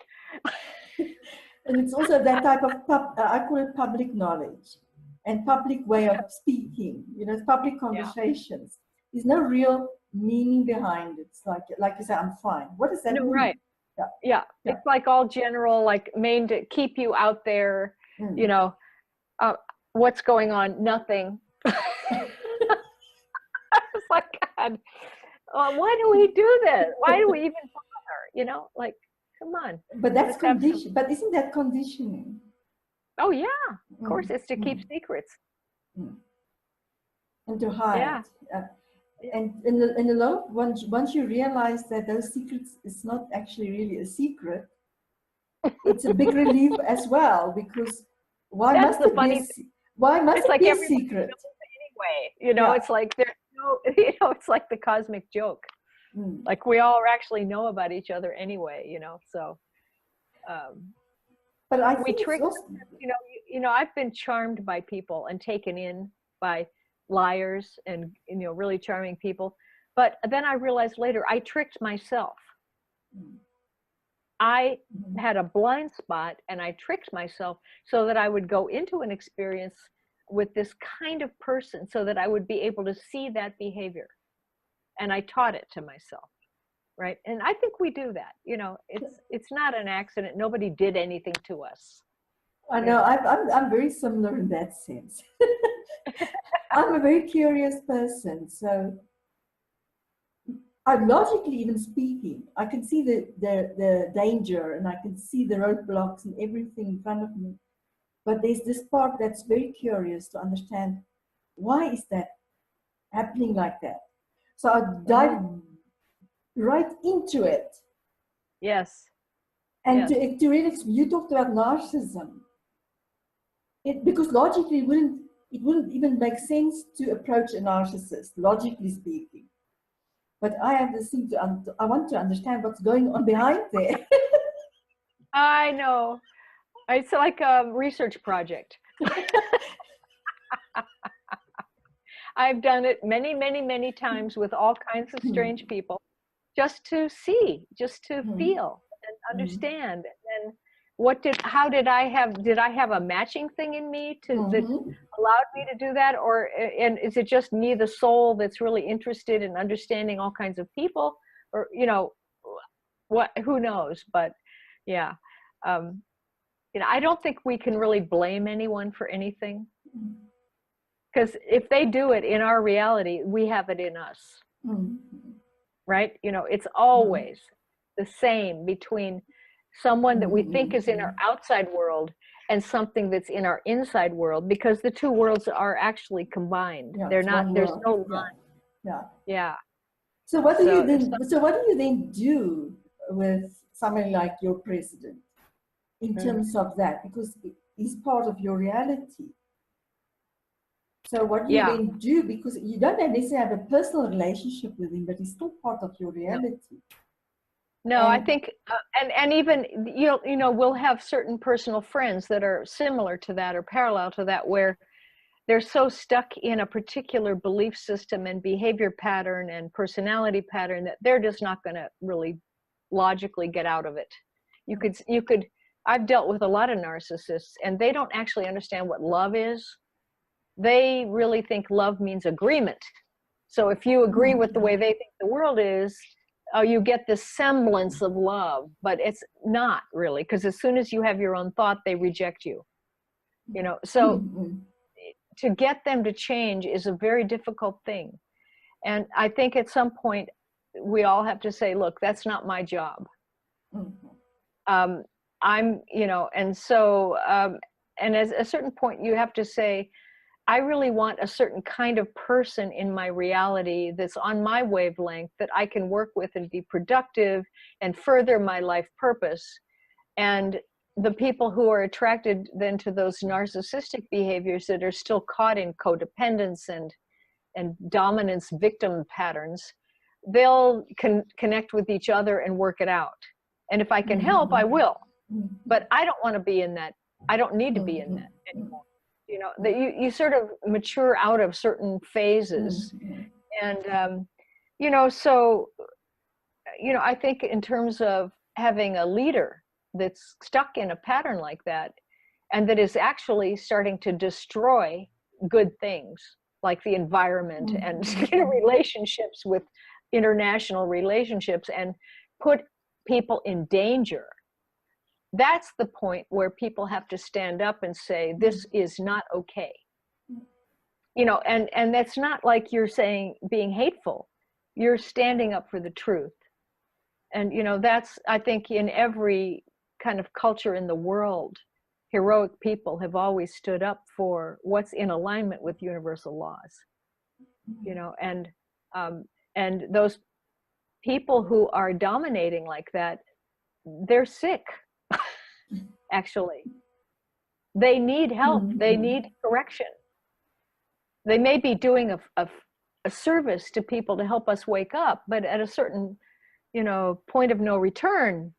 And it's also that type of, I call it public knowledge and public way of speaking. You know, it's public conversations. There's no real meaning behind it. It's like you say, I'm fine. What does that mean? Right. Yeah. It's like all general, like made to keep you out there, you know, what's going on? Nothing. It's like, God. Why do we do this? Why do we even bother? You know, like, come on. But that's condition. But isn't that conditioning? Oh yeah, of course. It's to keep secrets and to hide. And in a lot of once you realize that those secrets is not actually really a secret, it's a big relief as well, because why that's must the funny thing. Why must it be a secret? Anyway, you know, it's like there's no, you know, it's like the cosmic joke. Like we all actually know about each other anyway, you know. So, but I think we trick. You know, I've been charmed by people and taken in by liars and, you know, really charming people. But then I realized later I tricked myself. I had a blind spot and I tricked myself so that I would go into an experience with this kind of person so that I would be able to see that behavior. And I taught it to myself, right? And I think we do that. You know, it's not an accident. Nobody did anything to us. I know. I'm very similar in that sense. I'm a very curious person, so I'm logically even speaking, I can see the danger and I can see the roadblocks and everything in front of me. But there's this part that's very curious to understand, why is that happening like that? So I dive right into it. Yes. And Yes. to really, you talked about narcissism. Because logically, it wouldn't even make sense to approach a narcissist, logically speaking. But I have this thing I want to understand what's going on behind there. I know. It's like a research project. I've done it many, many, many times with all kinds of strange people, just to see, just to feel and understand. And how did I have a matching thing in me that allowed me to do that? And is it just me, the soul, that's really interested in understanding all kinds of people? Or, who knows? But yeah, I don't think we can really blame anyone for anything. Because if they do it in our reality, we have it in us, right? It's always the same between someone that we think is in our outside world and something that's in our inside world, because the two worlds are actually combined. Yeah, They're not. There's no line. Yeah. So what do you then do with somebody like your president in terms of that? Because he's part of your reality. So what do you then do? Because you don't necessarily have a personal relationship with him, but he's still part of your reality. No, I think, and even, we'll have certain personal friends that are similar to that or parallel to that, where they're so stuck in a particular belief system and behavior pattern and personality pattern that they're just not going to really logically get out of it. I've dealt with a lot of narcissists, and they don't actually understand what love is. They really think love means agreement. So if you agree with the way they think the world is, you get this semblance of love, but it's not really, because as soon as you have your own thought, they reject you. So to get them to change is a very difficult thing. And I think at some point we all have to say, look, that's not my job. And at a certain point you have to say, I really want a certain kind of person in my reality that's on my wavelength that I can work with and be productive and further my life purpose. And the people who are attracted then to those narcissistic behaviors that are still caught in codependence and dominance victim patterns, they'll connect with each other and work it out. And if I can help, I will. But I don't want to be in that. I don't need to be in that anymore. That you sort of mature out of certain phases. And, so, I think in terms of having a leader that's stuck in a pattern like that, and that is actually starting to destroy good things like the environment and relationships with international relationships, and put people in danger, that's the point where people have to stand up and say, this is not okay. And that's not like you're saying being hateful. You're standing up for the truth. And, that's, I think, in every kind of culture in the world, heroic people have always stood up for what's in alignment with universal laws. And those people who are dominating like that, they're sick. Actually, they need help. They need correction. They may be doing a service to people to help us wake up, but at a certain, point of no return,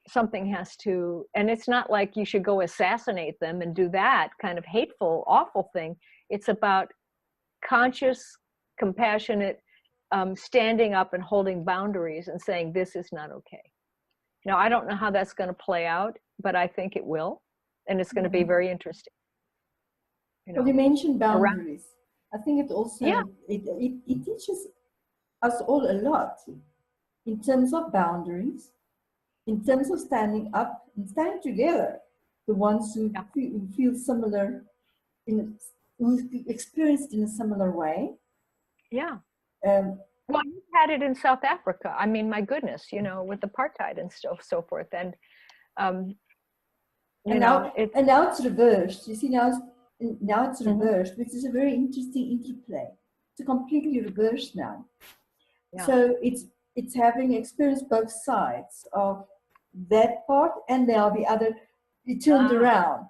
something has to, and it's not like you should go assassinate them and do that kind of hateful, awful thing. It's about conscious, compassionate, standing up and holding boundaries and saying, this is not okay. Now, I don't know how that's going to play out, but I think it will, and it's going to be very interesting. Well, you mentioned boundaries. I think it also, it teaches us all a lot in terms of boundaries, in terms of standing up and standing together, the ones who feel similar, who experienced in a similar way. Yeah. Well, you've had it in South Africa. I mean, my goodness, with apartheid and so forth. And, now it's reversed. You see, now it's reversed, which is a very interesting interplay. It's completely reversed now. Yeah. So it's having experienced both sides of that part, and there'll be other, be turned around.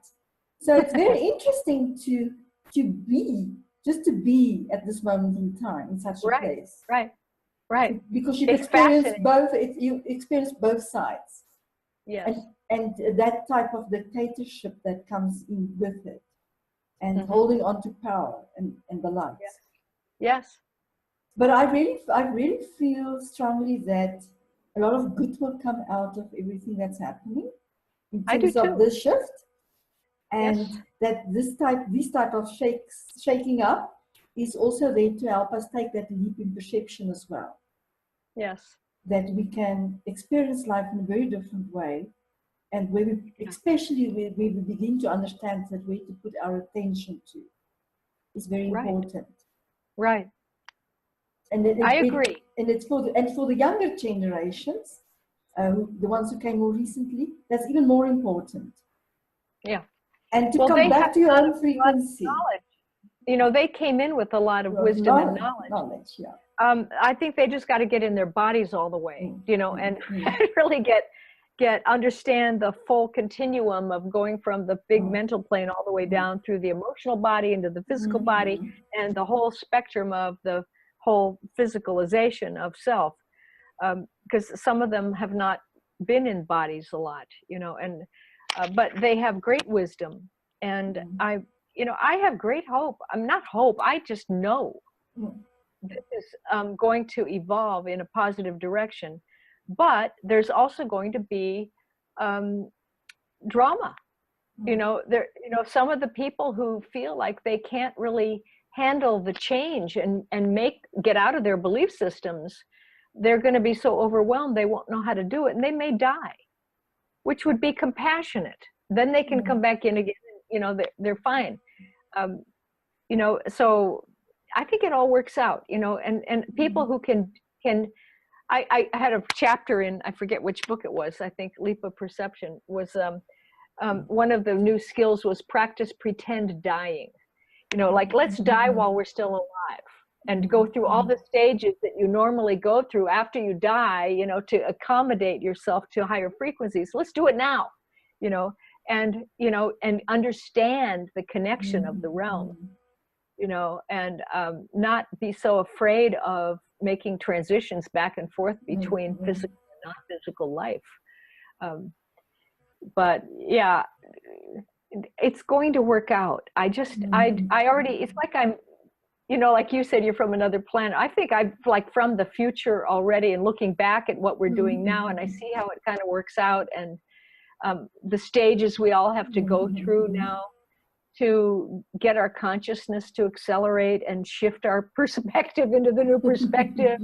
So it's very interesting to be, just to be at this moment in time in such a place. Right. Because you've It's experienced both, you experience both sides. Yes. And that type of dictatorship that comes in with it, and holding on to power and the likes. Yes. But I really feel strongly that a lot of good will come out of everything that's happening in terms of this shift, and that these type of shaking up is also there to help us take that leap in perception as well. Yes. That we can experience life in a very different way, and where we, especially where we begin to understand that way to put our attention to is very important. Right. And I agree. And it's for the younger generations, the ones who came more recently, that's even more important. Yeah. And to come back to your own frequency. You know, they came in with a lot of wisdom and knowledge. I think they just got to get in their bodies all the way, you know, and really understand the full continuum of going from the big mental plane all the way down through the emotional body into the physical body, and the whole spectrum of the whole physicalization of self, because some of them have not been in bodies a lot, you know, and but they have great wisdom, and I have great hope. I'm not hope, I just know this is going to evolve in a positive direction. But there's also going to be drama. You know, some of the people who feel like they can't really handle the change and get out of their belief systems, they're going to be so overwhelmed they won't know how to do it, and they may die, which would be compassionate. Then they can come back in again, you know, they're fine. You know, so I think it all works out, you know, and people who can I had a chapter in, I forget which book it was, I think Leap of Perception was, one of the new skills was practice pretend dying. You know, like, let's die while we're still alive, and go through all the stages that you normally go through after you die, you know, to accommodate yourself to higher frequencies. Let's do it now, you know, and understand the connection of the realm, you know, and not be so afraid of making transitions back and forth between physical and non-physical life. But yeah, it's going to work out. I already, it's like I'm, you know, like you said, you're from another planet. I think I'm like from the future already, and looking back at what we're doing now, and I see how it kind of works out, and the stages we all have to go through now to get our consciousness to accelerate and shift our perspective into the new perspective.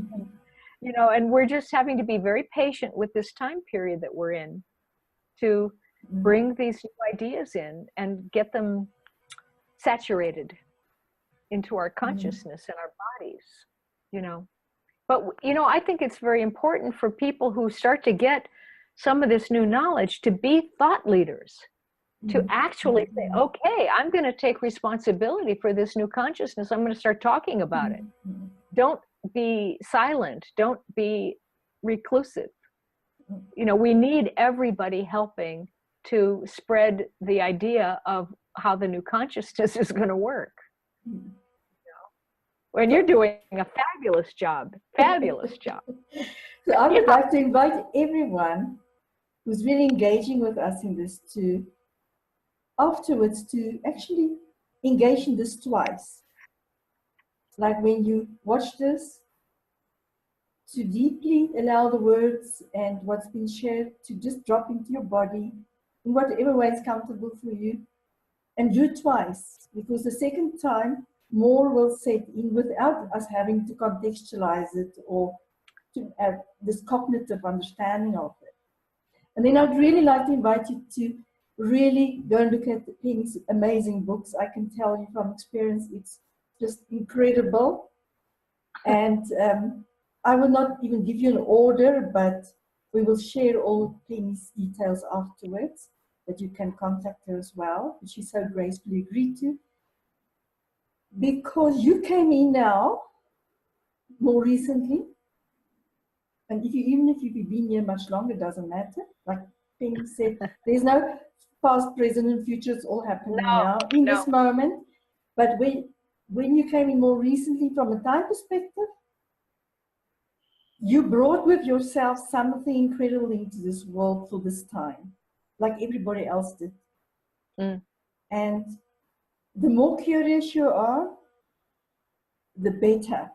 You know, and we're just having to be very patient with this time period that we're in to bring these new ideas in and get them saturated into our consciousness and our bodies, you know. But, you know, I think it's very important for people who start to get some of this new knowledge to be thought leaders, to actually say, okay, I'm going to take responsibility for this new consciousness. I'm going to start talking about it. Don't be silent. Don't be reclusive. You know, we need everybody helping to spread the idea of how the new consciousness is going to work. You know? And you're doing a fabulous job. So I would like to invite everyone who's really engaging with us in this to afterwards to actually engage in this twice. Like when you watch this, to deeply allow the words and what's been shared to just drop into your body in whatever way is comfortable for you, and do it twice, because the second time more will set in without us having to contextualize it or to have this cognitive understanding of it. And then I'd really like to invite you to really go and look at Penny's amazing books. I can tell you from experience, it's just incredible. And I will not even give you an order, but we will share all Penny's details afterwards, that you can contact her as well, which she so gracefully agreed to. Because you came in now, more recently, And even if you've been here much longer, it doesn't matter. Like Penny said, there's no past, present, and future. It's all happening now in this moment. But when you came in more recently from a time perspective, you brought with yourself something incredible into this world for this time, like everybody else did. And the more curious you are, the better.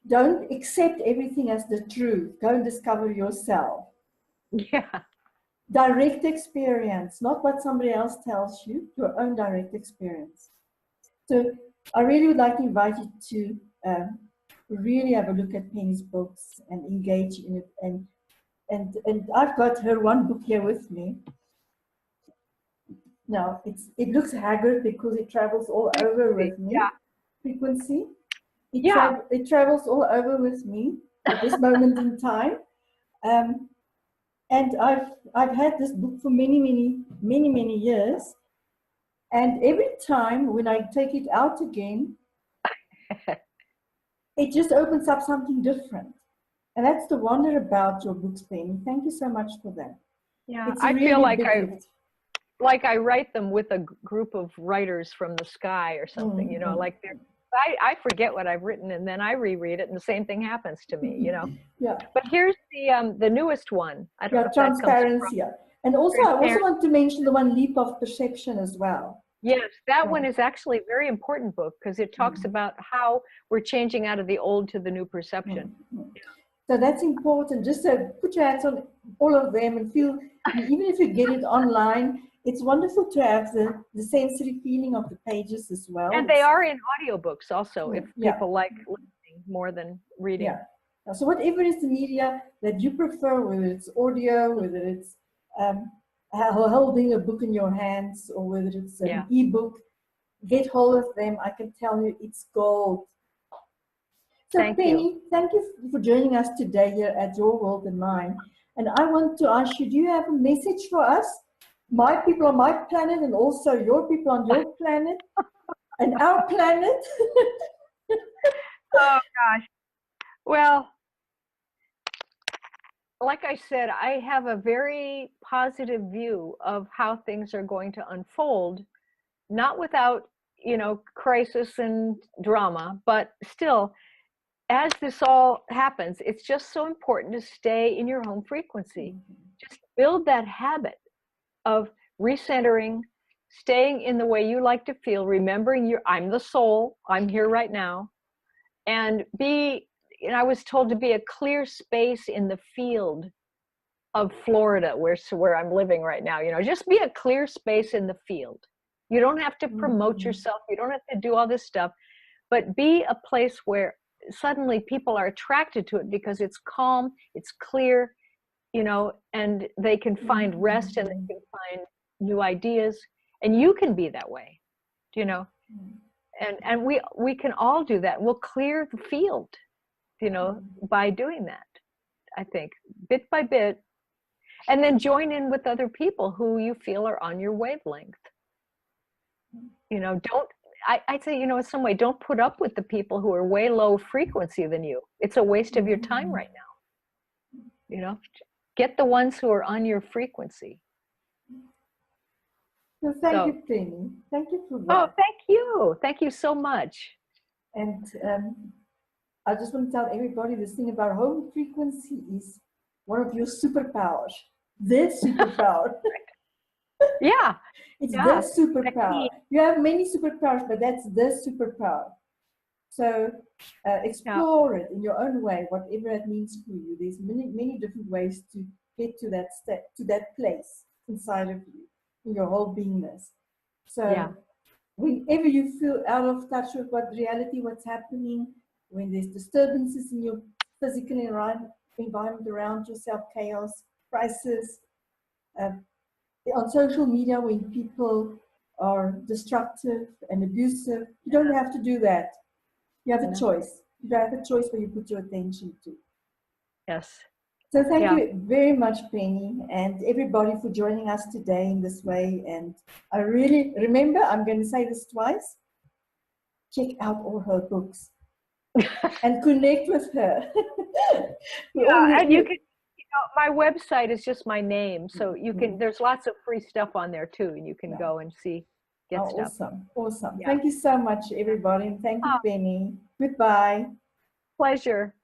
Don't accept everything as the truth. Go and discover yourself. Yeah. Direct experience, not what somebody else tells you, your own direct experience. So I really would like to invite you to really have a look at Penny's books and engage in it. And I've got her one book here with me. Now, it looks haggard because it travels all over with me. Yeah. Frequency. It travels all over with me at this moment in time. And I've had this book for many years. And every time when I take it out again, it just opens up something different. And that's the wonder about your books, Penny. Thank you so much for that. Yeah, I feel like I write them with a group of writers from the sky or something, you know, like I forget what I've written and then I reread it and the same thing happens to me, you know. Yeah. But here's the newest one. I don't know if Transparency. And also, I also want to mention the one, Leap of Perception, as well. Yes, that one is actually a very important book because it talks about how we're changing out of the old to the new perception. So that's important. Just to put your hands on all of them and feel, even if you get it online, it's wonderful to have the sensory feeling of the pages as well. And they are in audiobooks also, if people like listening more than reading. Yeah. So whatever is the media that you prefer, whether it's audio, whether it's holding a book in your hands, or whether it's an ebook, get hold of them. I can tell you it's gold. So Penny, thank you for joining us today here at Your World and Mine. And I want to ask you, do you have a message for us? My people on my planet and also your people on your planet and our planet? Oh gosh. Well, like I said, I have a very positive view of how things are going to unfold, not without, you know, crisis and drama, but still, as this all happens, it's just so important to stay in your home frequency. Just build that habit of recentering, staying in the way you like to feel, remembering I'm the soul, I'm here right now, and I was told to be a clear space in the field of Florida, where I'm living right now. You know, just be a clear space in the field. You don't have to promote yourself. You don't have to do all this stuff, but be a place where suddenly people are attracted to it because it's calm, it's clear, you know, and they can find rest and they can find new ideas, and you can be that way, you know. And we can all do that. We'll clear the field, you know, by doing that, I think, bit by bit. And then join in with other people who you feel are on your wavelength. You know, I'd say, you know, in some way, don't put up with the people who are way low frequency than you. It's a waste of your time right now. You know, get the ones who are on your frequency. Well, thank you, Penny. Thank you for that. Oh, thank you. Thank you so much. And I just want to tell everybody this thing about home frequency is one of your superpowers. The superpower. Yeah. It's the superpower. You have many superpowers, but that's the superpower. So explore it in your own way, whatever it means for you. There's many different ways to get to that step, to that place inside of you, in your whole beingness. So whenever you feel out of touch with what's happening, when there's disturbances in your physical environment around yourself, chaos, crisis, on social media when people are destructive and abusive, you don't have to do that. You have a choice. You have a choice where you put your attention to. Yes. So thank you very much, Penny, and everybody for joining us today in this way. And I really, remember, I'm going to say this twice, check out all her books. and connect with her. We all Yeah, need and you to, can, my website is just my name, so you can, there's lots of free stuff on there too, and you can yeah. go and see, get Oh, stuff. awesome. Awesome. Yeah. Thank you so much, everybody. And thank you, Oh, Penny. Goodbye. pleasure.